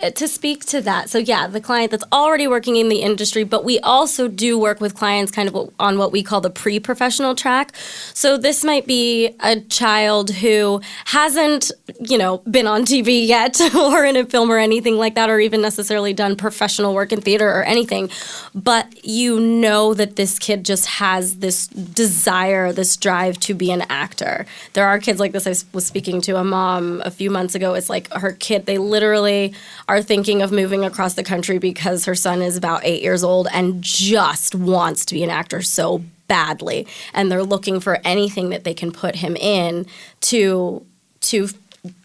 to speak to that, so yeah, the client that's already working in the industry, but we also do work with clients kind of on what we call the pre-professional track. So this might be a child who hasn't, been on TV yet or in a film or anything like that, or even necessarily done professional work in theater or anything, but that this kid just has this desire, this drive to be an actor. There are kids like this. I was speaking to a mom a few months ago. It's like her kid, they literally are thinking of moving across the country because her son is about 8 years old and just wants to be an actor so badly. And they're looking for anything that they can put him in to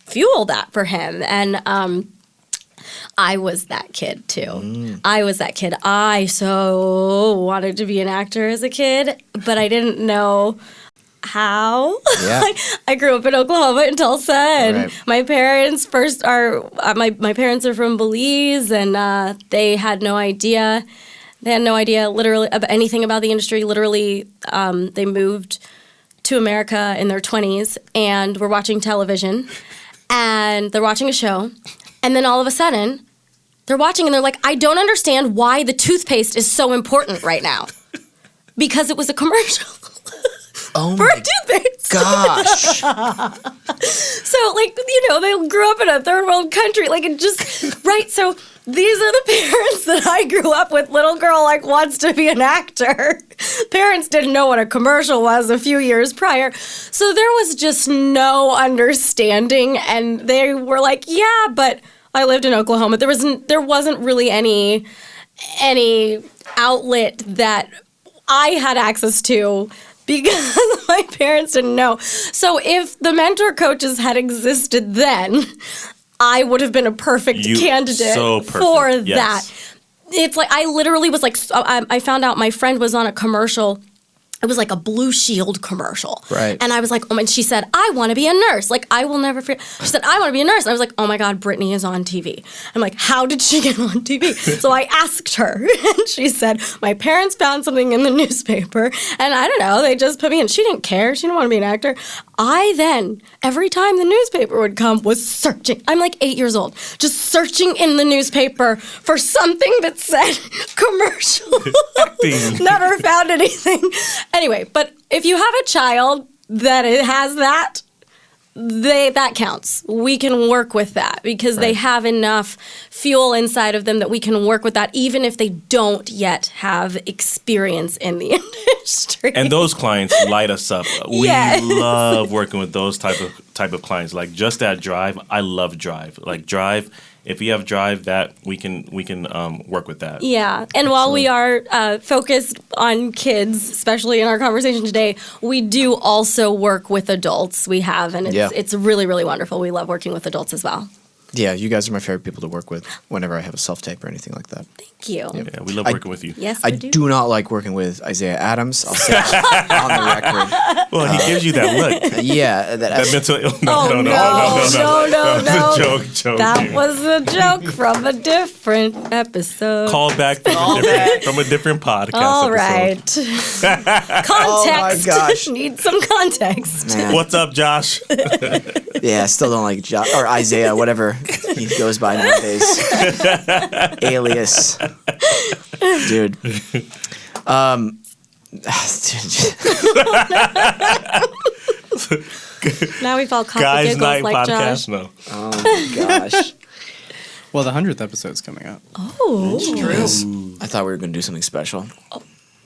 fuel that for him. And I was that kid too. I was that kid. I so wanted to be an actor as a kid, but I didn't know how. Yeah. I grew up in Oklahoma in Tulsa, and my parents my parents are from Belize, and they had no idea. They had no idea literally anything about the industry. Literally, they moved to America in their 20s and were watching television, and they're watching a show, and then all of a sudden, they're watching and they're like, I don't understand why the toothpaste is so important right now. Because it was a commercial. Oh for my a toothpaste. Gosh. So, they grew up in a third world country. It just, right? So these are the parents that I grew up with. Little girl wants to be an actor. Parents didn't know what a commercial was a few years prior. So there was just no understanding, and they were like, yeah, but I lived in Oklahoma. There wasn't really any outlet that I had access to because my parents didn't know. So if the Mentor Coaches had existed then, I would have been a perfect candidate for that. It's like I literally was like, I found out my friend was on a commercial. It was like a Blue Shield commercial. Right. And I was like, and she said, I want to be a nurse. Like, I will never forget. She said, I want to be a nurse. And I was like, oh my God, Brittany is on TV. I'm like, how did she get on TV? So I asked her, and she said, my parents found something in the newspaper, and I don't know, they just put me in. She didn't care. She didn't want to be an actor. I then, every time the newspaper would come, was searching. I'm like 8 years old, just searching in the newspaper for something that said commercial. Never found anything. Anyway, but if you have a child that it has that counts. We can work with that because they have enough fuel inside of them that we can work with that, even if they don't yet have experience in the industry. And those clients light us up. We love working with those type of clients. Like just that drive, I love drive. Like drive. If you have drive, that we can work with that. Yeah, and while we are focused on kids, especially in our conversation today, we do also work with adults. We have, and it's really, really wonderful. We love working with adults as well. Yeah, you guys are my favorite people to work with whenever I have a self-tape or anything like that. Thank you. Yeah, we love working with you. Yes, I do not like working with Isaiah Adams. I'll say that on the record. Well, he gives you that look. Yeah. That mental illness. No. Joke. That was a joke from a different episode. Call back from a different podcast All episode. right. Context. Oh my gosh. Need some context. Man. What's up, Josh? Yeah, I still don't like Josh or Isaiah, whatever he goes by nowadays. Alias. Dude. Now we've all caught Guys the giggles Night like podcast? Josh. No. Oh my gosh. Well, the 100th episode's coming up. Oh. I thought we were going to do something special.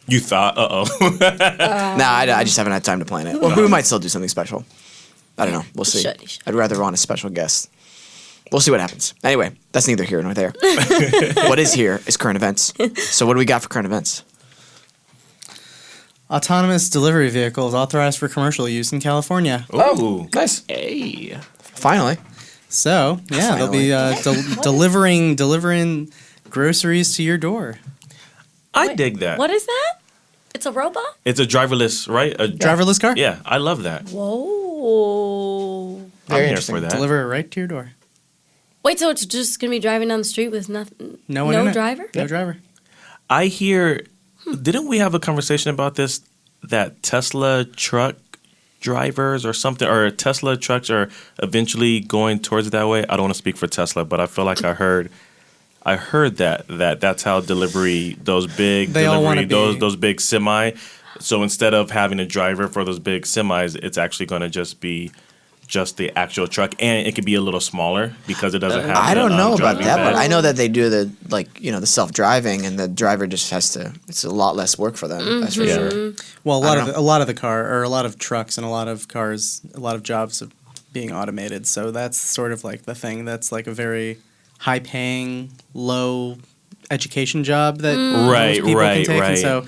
You thought? Uh-oh. Nah, I just haven't had time to plan it. Well, we might still do something special. I don't know. We'll see. You should. I'd rather want a special guest. We'll see what happens. Anyway, that's neither here nor there. What is here is current events. So what do we got for current events? Autonomous delivery vehicles authorized for commercial use in California. Ooh. Nice. Hey. Finally. So, yeah, they'll be delivering groceries to your door. I dig that. What is that? It's a robot? It's a driverless, right? A Driverless car? Yeah, I love that. Whoa. I'm Very here interesting. for that. Deliver it right to your door. Wait, so it's just going to be driving down the street with nothing? No one in it. driver? No driver. I hear, didn't we have a conversation about this, that Tesla truck drivers or something, or Tesla trucks are eventually going towards it that way? I don't want to speak for Tesla, but I feel like I heard that's how delivery, those big They all wanna delivery, be- those big semi. So instead of having a driver for those big semis, it's actually going to just be just the actual truck, and it could be a little smaller because it doesn't have. I don't know about driving that, but bag. I know that they do the the self-driving, and the driver just has to. It's a lot less work for them. That's for sure. Well, I a don't know. lot of trucks and a lot of cars, a lot of jobs are being automated. So that's sort of like the thing. That's like a very high-paying, low education job that most people can take. And so,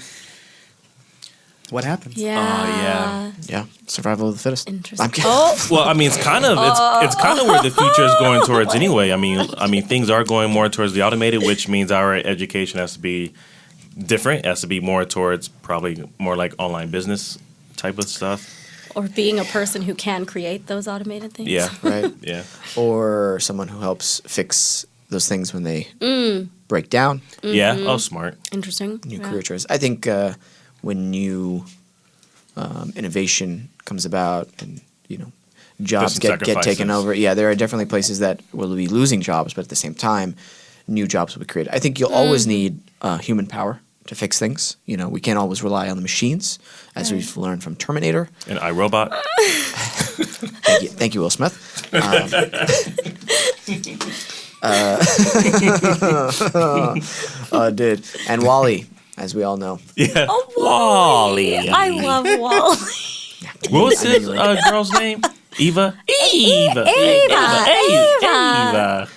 what happens? Yeah. yeah. Yeah, survival of the fittest. Interesting. I'm kidding. Oh, Well, I mean, it's kind of where the future is going towards anyway. I mean, things are going more towards the automated, which means our education has to be different. It has to be more towards probably more like online business type of stuff. or being a person who can create those automated things. Yeah, Right. yeah. Or someone who helps fix those things when they break down. Yeah. Oh, smart. Interesting. New Yeah. career choice. I think when new innovation comes about and jobs some get taken sacrifices. over, there are definitely places that will be losing jobs, but at the same time, new jobs will be created. I think you'll always need human power to fix things. We can't always rely on the machines, as we've learned from Terminator. And iRobot. Thank you, Will Smith. Dude. And Wally, as we all know. Yeah. Oh, Wally. I love Wally. What was this girl's name? Eva? Eva. Eva.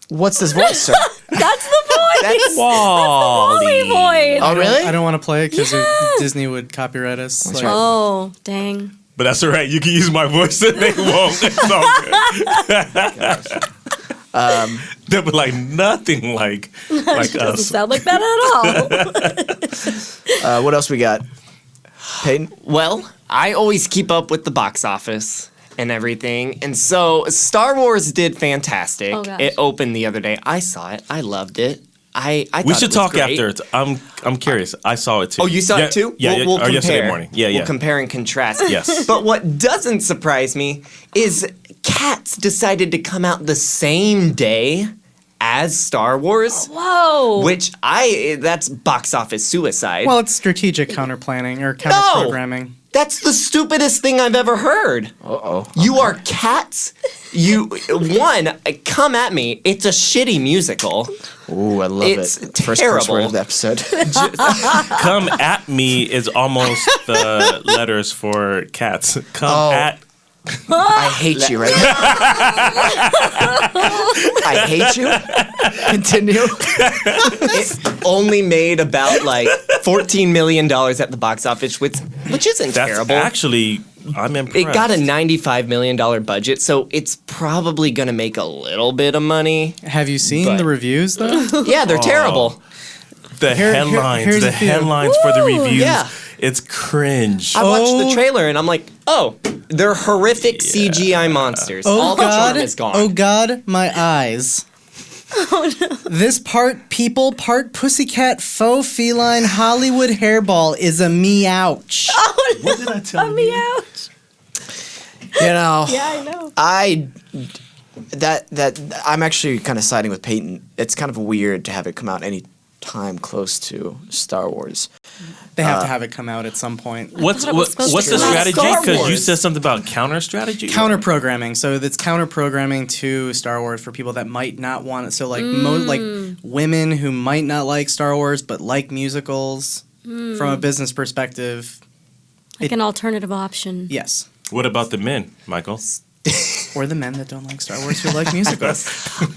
What's this voice, sir? That's the voice. That's Wally voice. Oh, really? I don't want to play it because Disney would copyright us. That's Like, right. Oh, dang. But that's all right. You can use my voice and they won't. It's all good. They'll be like, nothing like Doesn't us. sound like that at all. What else we got? Peyton? Well, I always keep up with the box office and everything. And so Star Wars did fantastic. Oh, gosh. It opened the other day. I saw it. I loved it. I We thought should it was talk great. after. I'm curious. I saw it too. Oh, you saw it too? Yeah, We'll or compare. yesterday morning. Yeah, yeah. We'll compare and contrast. Yes. But what doesn't surprise me is Cats decided to come out the same day as Star Wars, Whoa. which that's box office suicide. well, it's strategic counter planning or counter programming. That's the stupidest thing I've ever heard. Uh-oh. You are Cats. Come at me. It's a shitty musical. Ooh, I love It's it. First terrible. word of the episode. Come at me is almost the letters for cats. Come at. I hate you right now. I hate you. Continue. It only made about like $14 million at the box office, which isn't That's terrible. actually, I'm impressed. It got a $95 million budget, so it's probably going to make a little bit of money. Have you seen But- the reviews though? Yeah, they're terrible. the headlines. here's The a few. headlines for the reviews. Yeah. It's cringe. I watched Oh. the trailer and I'm like, oh, they're horrific CGI monsters. Oh All the God! charm is gone. Oh God! My eyes. Oh no! This part people, part pussycat, faux feline Hollywood hairball is a meowch. What did I tell you? Meow. You know, Yeah, I know. I'm actually kind of siding with Peyton. It's kind of weird to have it come out any time close to Star Wars. They have to have it come out at some point. What's thought it was supposed what's to the be strategy? Star Because you Wars. said something about counter strategy. Counter programming. So that's counter programming to Star Wars for people that might not want it. So like like women who might not like Star Wars but like musicals. From a business perspective, Like an alternative option. yes. What about the men, Michael? Or the men that don't like Star Wars who like musicals.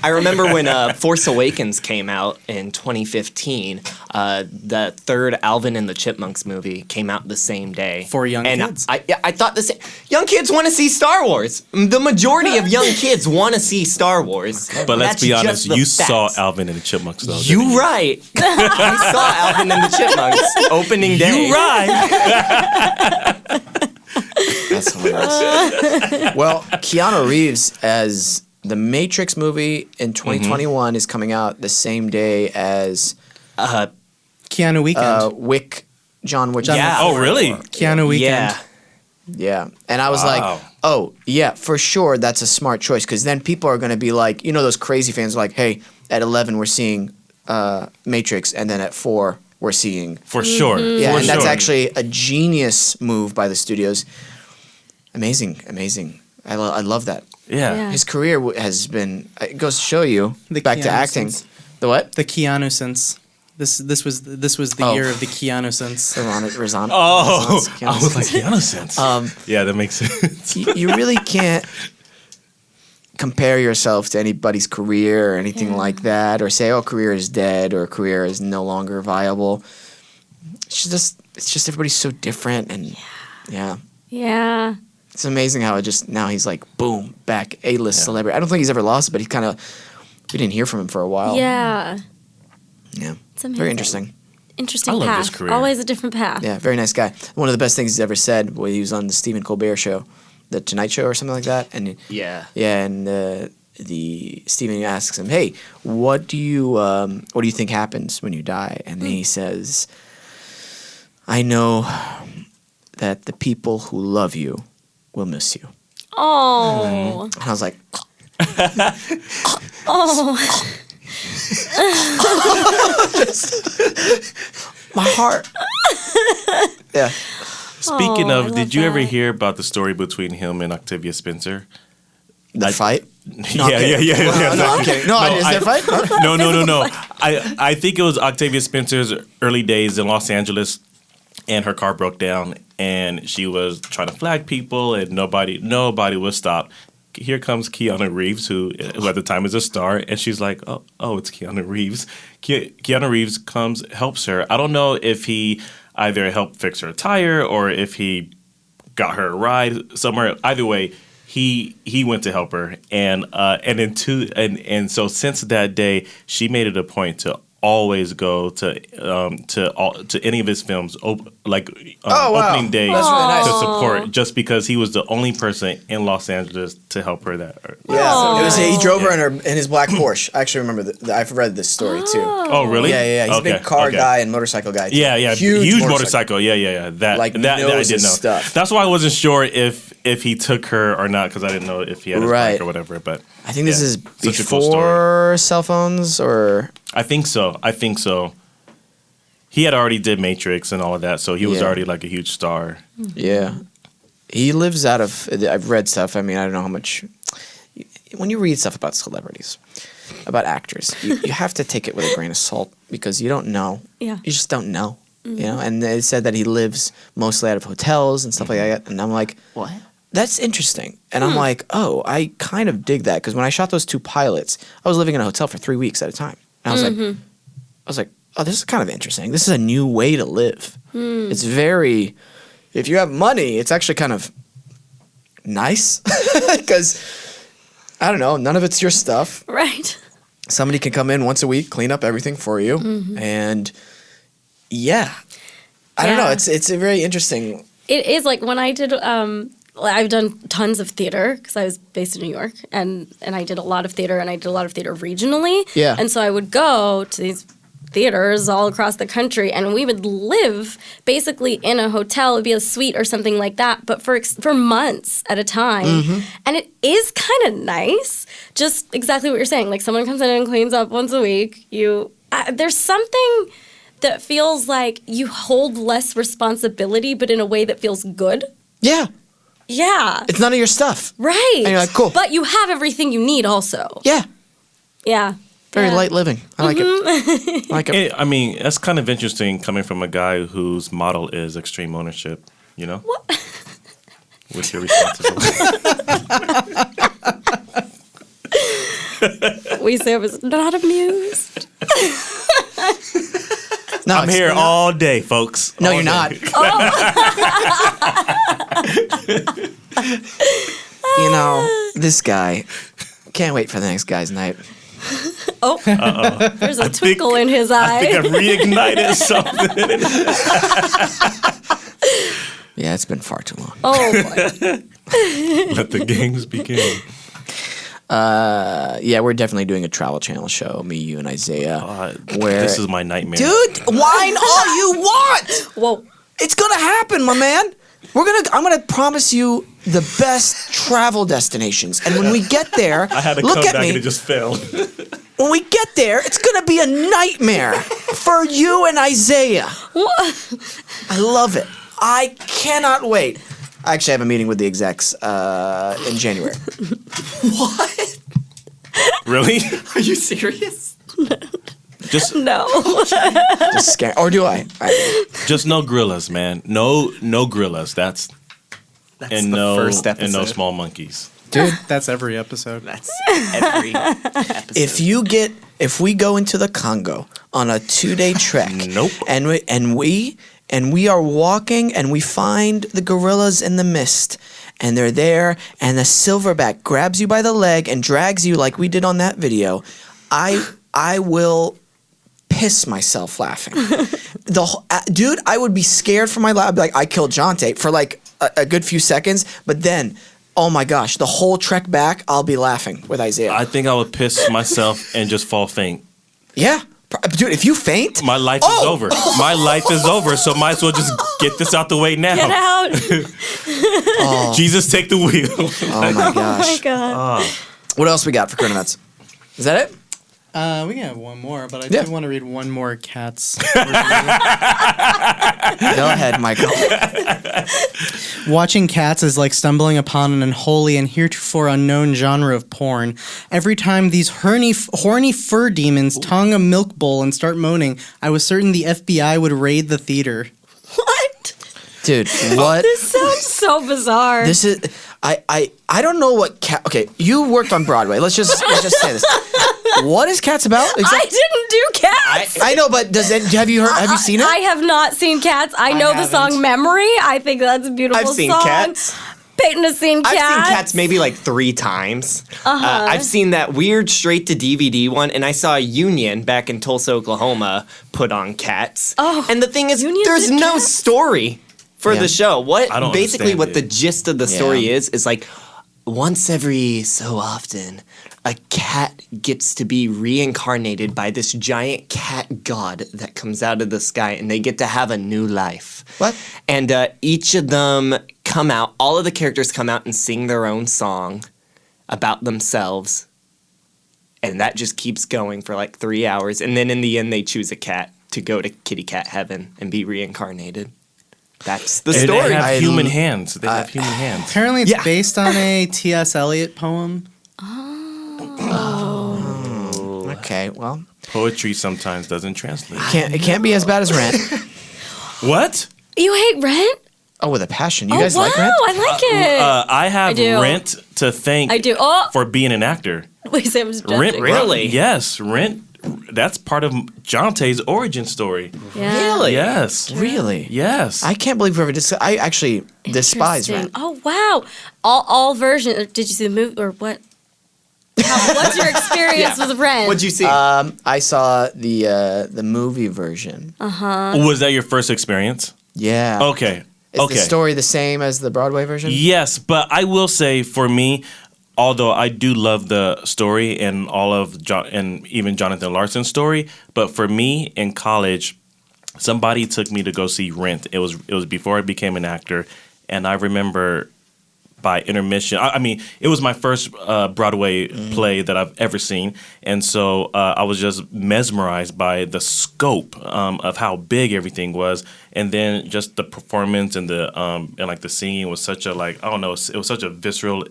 I remember when Force Awakens came out in 2015, the third Alvin and the Chipmunks movie came out the same day. For young and kids. I thought the same. Young kids want to see Star Wars. The majority of young kids want to see Star Wars. But let's That's be just honest, the you facts. saw Alvin and the Chipmunks, though. didn't You right. I saw Alvin and the Chipmunks opening day. You right. That's hilarious. Well, Keanu Reeves as the Matrix movie in 2021 is coming out the same day as Keanu Weekend. John Wick. Yeah. Oh, really? Keanu Weekend. Yeah. Yeah. And I was Wow. like, oh, yeah, for sure that's a smart choice because then people are going to be like, you know, those crazy fans are like, hey, at 11 we're seeing Matrix and then at 4 we're seeing. For sure. Yeah, For and that's sure. actually a genius move by the studios. Amazing, amazing. I love that. Yeah. Yeah. His career has been, it goes to show you, The back to Keanu acting. sense. The what? The Keanu sense. This was the Oh. year of the Keanu sense. Razan. Oh, Keanu I was like, sense. Keanu sense. Yeah, that makes sense. You really can't compare yourself to anybody's career or anything like that, or say, "Oh, career is dead" or "career is no longer viable." It's just everybody's so different, and yeah, Yeah. it's amazing how now he's like boom back A-list celebrity. I don't think he's ever lost, but we didn't hear from him for a while. Yeah. yeah, It's amazing. very interesting. Interesting I love path. his career. Always a different path. Yeah, very nice guy. One of the best things he's ever said when he was on the Stephen Colbert show, the Tonight Show or something like that, and Yeah. yeah, and the Stephen asks him, "Hey, what do you think happens when you die?" And then he says, "I know that the people who love you will miss you." Oh. And I was like, Oh. my heart. Yeah. Speaking Oh, I of, love did you ever that. hear about the story between him and Octavia Spencer? The fight? Yeah. No, I'm kidding. No, is there a fight? No. I think it was Octavia Spencer's early days in Los Angeles, and her car broke down, and she was trying to flag people, and nobody would stop. Here comes Keanu Reeves, who at the time is a star, and she's like, oh, it's Keanu Reeves. Keanu Reeves comes, helps her. I don't know if he either helped fix her tire or if he got her a ride somewhere. Either way, he went to help her, and so since that day, she made it a point to always go to any of his films, opening day That's really nice. to support, just because he was the only person in Los Angeles to help her that. Yeah, he drove her in his black Porsche. I actually remember I've read this story too. Oh, really? Yeah. He's a big car guy and motorcycle guy too. Yeah. Huge motorcycle. Yeah. That I didn't know. Stuff. That's why I wasn't sure if he took her or not, because I didn't know if he had his bike or whatever. But I think this is such a cool before cell phones, or I think so. He had already did Matrix and all of that, so he was already like a huge star. Yeah. He lives out of, I've read stuff. I mean, I don't know how much, when you read stuff about celebrities, about actors, you have to take it with a grain of salt, because you don't know. Yeah. You just don't know. You know, and they said that he lives mostly out of hotels and stuff like that. And I'm like, What? that's interesting. And I'm like, oh, I kind of dig that, because when I shot those 2 pilots, I was living in a hotel for 3 weeks at a time. And I was like, oh, this is kind of interesting. This is a new way to live. It's very, if you have money, it's actually kind of nice, because I don't know, none of it's your stuff. Right. Somebody can come in once a week, clean up everything for you, and I don't know. It's a very interesting. It is like when I did. I've done tons of theater because I was based in New York, and I did a lot of theater, and I did a lot of theater regionally. Yeah. And so I would go to these theaters all across the country, and we would live basically in a hotel. It'd be a suite or something like that, but for months at a time. And it is kind of nice, just exactly what you're saying. Like, someone comes in and cleans up once a week. There's something that feels like you hold less responsibility, but in a way that feels good. Yeah. Yeah. It's none of your stuff. Right. And you're like, cool. But you have everything you need also. Yeah. Yeah. Very light living. I like it. I like it. I mean, that's kind of interesting coming from a guy whose model is extreme ownership, you know? What? With your responsibility. Wesam is not amused. No, I'm here all day, folks. No, all you're day. not. You know, this guy, can't wait for the next guy's night. Oh, there's a twinkle in his eye. I think I've reignited something. Yeah, it's been far too long. Oh, boy. Let the games begin. Yeah, we're definitely doing a Travel Channel show, me, you, and Isaiah. Where, this is my nightmare. dude, whine all you want. Whoa. It's gonna happen, my man. I'm gonna promise you the best travel destinations, and when we get there, I had to look come at back me. and it just failed. When we get there, it's gonna be a nightmare for you and Isaiah. What? I love it. I cannot wait. I actually have a meeting with the execs in January. What? Really? Are you serious? Just No. Just scare, or do I? just no gorillas, man. No gorillas. That's and the no first and no episode. small monkeys. Dude, that's every episode. That's every episode. If we go into the Congo on a 2-day trek, Nope. and we are walking and we find the gorillas in the mist, and they're there, and the silverback grabs you by the leg and drags you like we did on that video, I will piss myself laughing. Dude, I would be scared for my life. I'd be like, I killed JONTÉ for like a good few seconds, but then, oh my gosh, the whole trek back, I'll be laughing with Isaiah. I think I would piss myself and just fall faint. Yeah. Dude, if you faint, My life is over. My life is over, so might as well just get this out the way now. Get out. Jesus, take the wheel. oh my Oh, my gosh. God. What else we got for current events? Is that it? We can have one more, but I Yeah. do want to read one more Cats. Go ahead, Michael. Watching Cats is like stumbling upon an unholy and heretofore unknown genre of porn. Every time these horny fur demons tongue a milk bowl and start moaning, I was certain the FBI would raid the theater. What? Dude, what? This sounds so bizarre. This is I don't know what cat. Okay, you worked on Broadway. Let's just say this. What is Cats about? I didn't do Cats. I know, but have you seen it? I have not seen Cats. I know the song Memory. I think that's a beautiful I've seen song. Cats. Peyton has seen Cats. I've seen Cats maybe like 3 times. I've seen that weird straight to DVD one, and I saw Union back in Tulsa, Oklahoma, put on Cats. Oh, and the thing is, Union there's did no Cats? story for Yeah. the show. What I don't basically understand what it. the gist of the story Yeah. is like once every so often, a cat gets to be reincarnated by this giant cat god that comes out of the sky, and they get to have a new life. What? And each of them come out, all of the characters come out and sing their own song about themselves. And that just keeps going for like 3 hours. And then in the end, they choose a cat to go to kitty cat heaven and be reincarnated. That's the And story. They have I- human hands. They have human hands. Apparently, it's Yeah. based on a T.S. Eliot poem. Okay, well, Poetry sometimes doesn't translate. it can't be as bad as Rent. What? You hate Rent? Oh, with a passion. You Oh, guys wow, like Rent? I like it. I have do. Rent to thank I do. Oh, for being an actor. wait, Sam was judging. Rent, Really? Yes, Rent. That's part of JONTÉ's origin story. Yeah. Really? Yes. Really? Yes. I can't believe we ever discussed. I actually despise Interesting. Rent. Oh wow! All versions. Did you see the movie or what? What's your experience with Rent? What'd you see? I saw the movie version. Was that your first experience? Yeah. Okay. Is okay. the story the same as the Broadway version? Yes, but I will say for me, although I do love the story and all of and even Jonathan Larson's story, but for me in college, somebody took me to go see Rent. It was before I became an actor, and I remember by intermission. I mean, it was my first Broadway play that I've ever seen, and so I was just mesmerized by the scope of how big everything was, and then just the performance and the and like the singing was such a like I don't know, it was such a visceral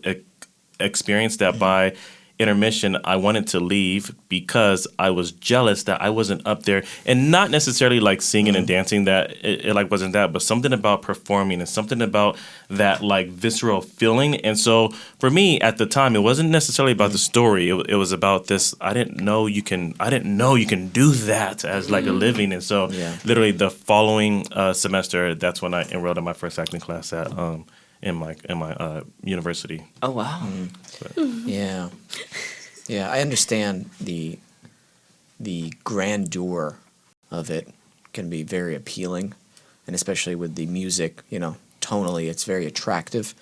experience that by intermission I wanted to leave because I was jealous that I wasn't up there, and not necessarily like singing and dancing, that it like wasn't that, but something about performing and something about that like visceral feeling. And so for me at the time, it wasn't necessarily about the story, it was about this I didn't know you can do that as like a living. And so literally the following semester, that's when I enrolled in my first acting class at in my university. oh, wow. Yeah. Yeah, I understand the grandeur of it can be very appealing, and especially with the music, tonally it's very attractive.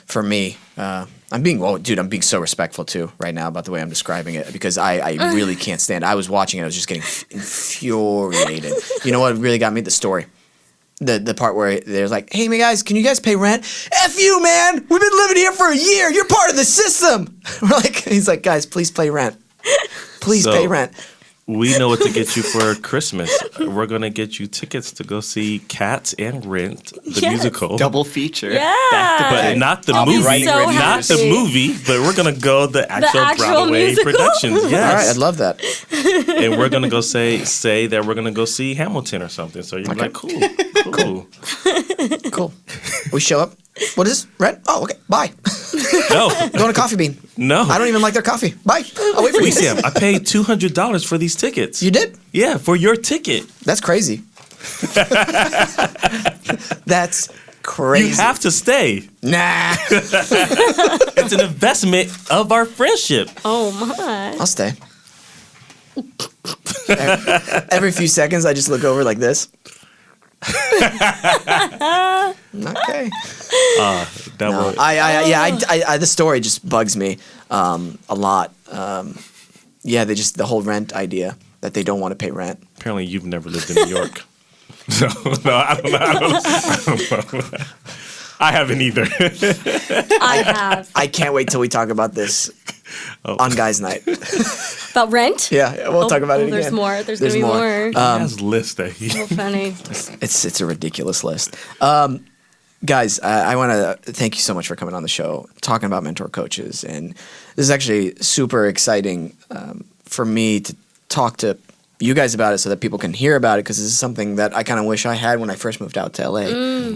For me, I'm being so respectful too right now about the way I'm describing it, because I really can't stand it. I was watching it, I was just getting infuriated. You know what really got me? The story. The part where they're like, hey, man, guys, can you guys pay rent? F you, man! We've been living here for a year! You're part of the system! He's like, guys, please pay rent. Please pay rent. We know what to get you for Christmas. We're going to get you tickets to go see Cats and Rent, the musical. Double feature. Yeah. Back to But back. not the I'll be movie. so Not the happy. movie, but we're going to go the actual Broadway musical? productions. Yes. All right, I'd love that. And we're going to go say that we're going to go see Hamilton or something. So you're like, cool. Cool. We show up. What is this? Rent? Oh, okay. Bye. No. Going to Coffee Bean. No. I don't even like their coffee. Bye. I'll wait for you. Wesam, I paid $200 for these tickets. You did? Yeah, for your ticket. That's crazy. That's crazy. You have to stay. Nah. It's an investment of our friendship. Oh my! I'll stay. Every few seconds, I just look over like this. Okay. The story just bugs me a lot. The whole rent idea that they don't want to pay rent. Apparently, you've never lived in New York. So, no, I don't know. I haven't either. I have. I can't wait till we talk about this on guys' night. About rent? Yeah, we'll talk about it again. There's more. There's going to be more. He has lists that he. So funny. It's a ridiculous list. Guys, I want to thank you so much for coming on the show, talking about mentor coaches. And this is actually super exciting for me to talk to you guys about it so that people can hear about it, because this is something that I kind of wish I had when I first moved out to LA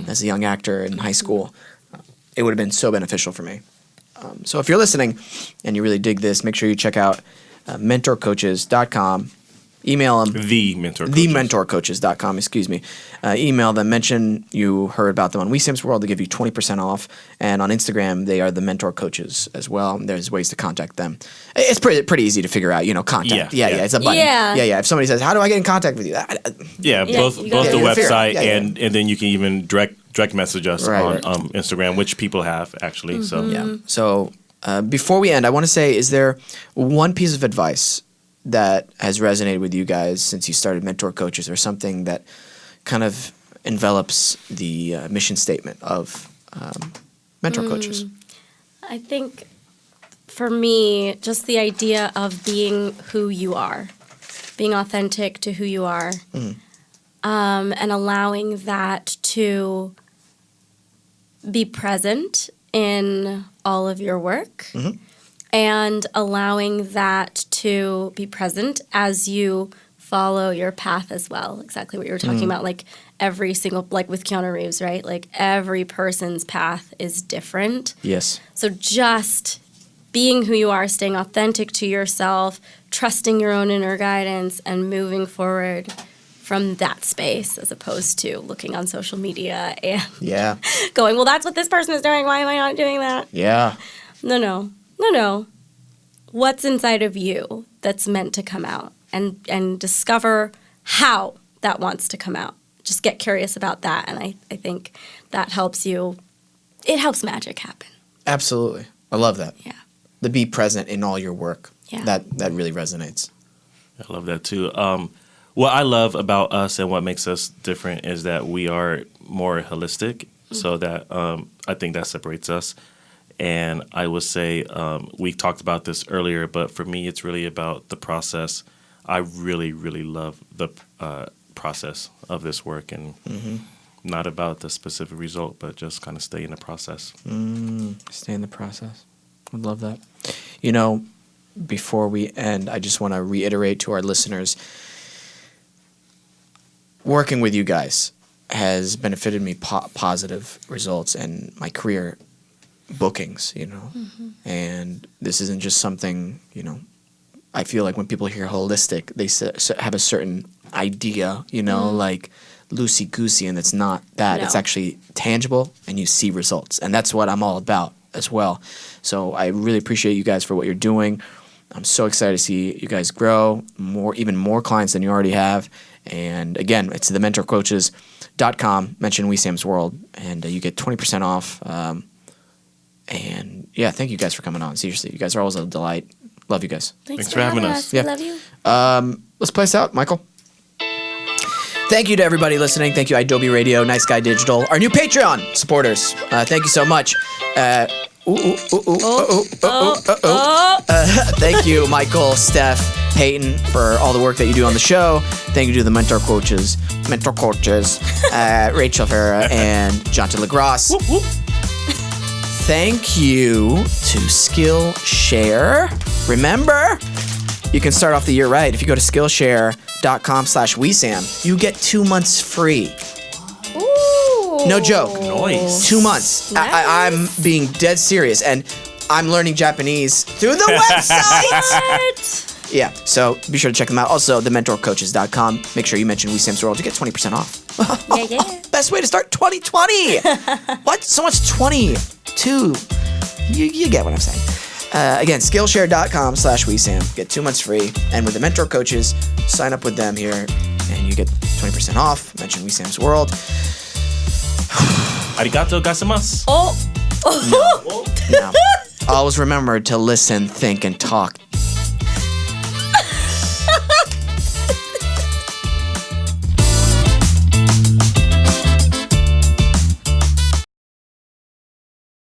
as a young actor in high school. It would have been so beneficial for me. So if you're listening and you really dig this, make sure you check out MentorCoaches.com. Email them. TheMentorCoaches.com, excuse me. Email them. Mention you heard about them on Wesam's World to give you 20% off. And on Instagram, they are the Mentor Coaches as well. There's ways to contact them. It's pretty easy to figure out, contact. Yeah. It's a button. Yeah. If somebody says, how do I get in contact with you? Both the website and then you can even direct message us on Instagram, which people have actually. So before we end, I want to say, is there one piece of advice that has resonated with you guys since you started Mentor Coaches, or something that kind of envelops the mission statement of Mentor Coaches? I think for me, just the idea of being who you are, being authentic to who you are, and allowing that to be present in all of your work. And allowing that to be present as you follow your path as well. Exactly what you were talking about, like every single, like with Keanu Reeves, right? Like every person's path is different. Yes. So just being who you are, staying authentic to yourself, trusting your own inner guidance, and moving forward from that space, as opposed to looking on social media and going, well, that's what this person is doing. Why am I not doing that? Yeah. No. What's inside of you that's meant to come out, and discover how that wants to come out. Just get curious about that, and I think that helps you. It helps magic happen. Absolutely. I love that. Yeah. The be present in all your work. Yeah. That really resonates. I love that too. What I love about us and what makes us different is that we are more holistic, so that I think that separates us. And I would say we talked about this earlier, but for me, it's really about the process. I really, really love the process of this work, and not about the specific result, but just kind of stay in the process. Stay in the process. I love that. Before we end, I just want to reiterate to our listeners, working with you guys has benefited me positive results in my career bookings, and this isn't just something, I feel like when people hear holistic, they have a certain idea, like loosey-goosey, and it's not that. No. It's actually tangible, and you see results, and that's what I'm all about as well. So I really appreciate you guys for what you're doing. I'm so excited to see you guys grow, even more clients than you already have. And again, it's thementorcoaches.com, mention Wesam's World, and you get 20% off. And yeah, thank you guys for coming on. Seriously, you guys are always a delight. Love you guys. Thanks for having us. Yeah. Love you. Let's play us out, Michael. Thank you to everybody listening. Thank you, Adobe Radio, Nice Guy Digital, our new Patreon supporters. Thank you so much. Thank you, Michael, Steph, Peyton, for all the work that you do on the show. Thank you to the Mentor Coaches, Rachel FERRERA and JONTÉ LEGRAS. Thank you to Skillshare. Remember, you can start off the year right. If you go to Skillshare.com/Wesam, you get 2 months free. Ooh. No joke. Nice. 2 months. Nice. I'm being dead serious, and I'm learning Japanese through the website. Yeah, so be sure to check them out. Also, thementorcoaches.com. Make sure you mention Wesam's World. You get 20% off. Yeah. Best way to start 2020. What? So much 22. You get what I'm saying. Again, Skillshare.com/Wesam. Get 2 months free. And with the Mentor Coaches, sign up with them here, and you get 20% off. Mention Wesam's World. Arigato gozaimasu. Oh. No. Always remember to listen, think, and talk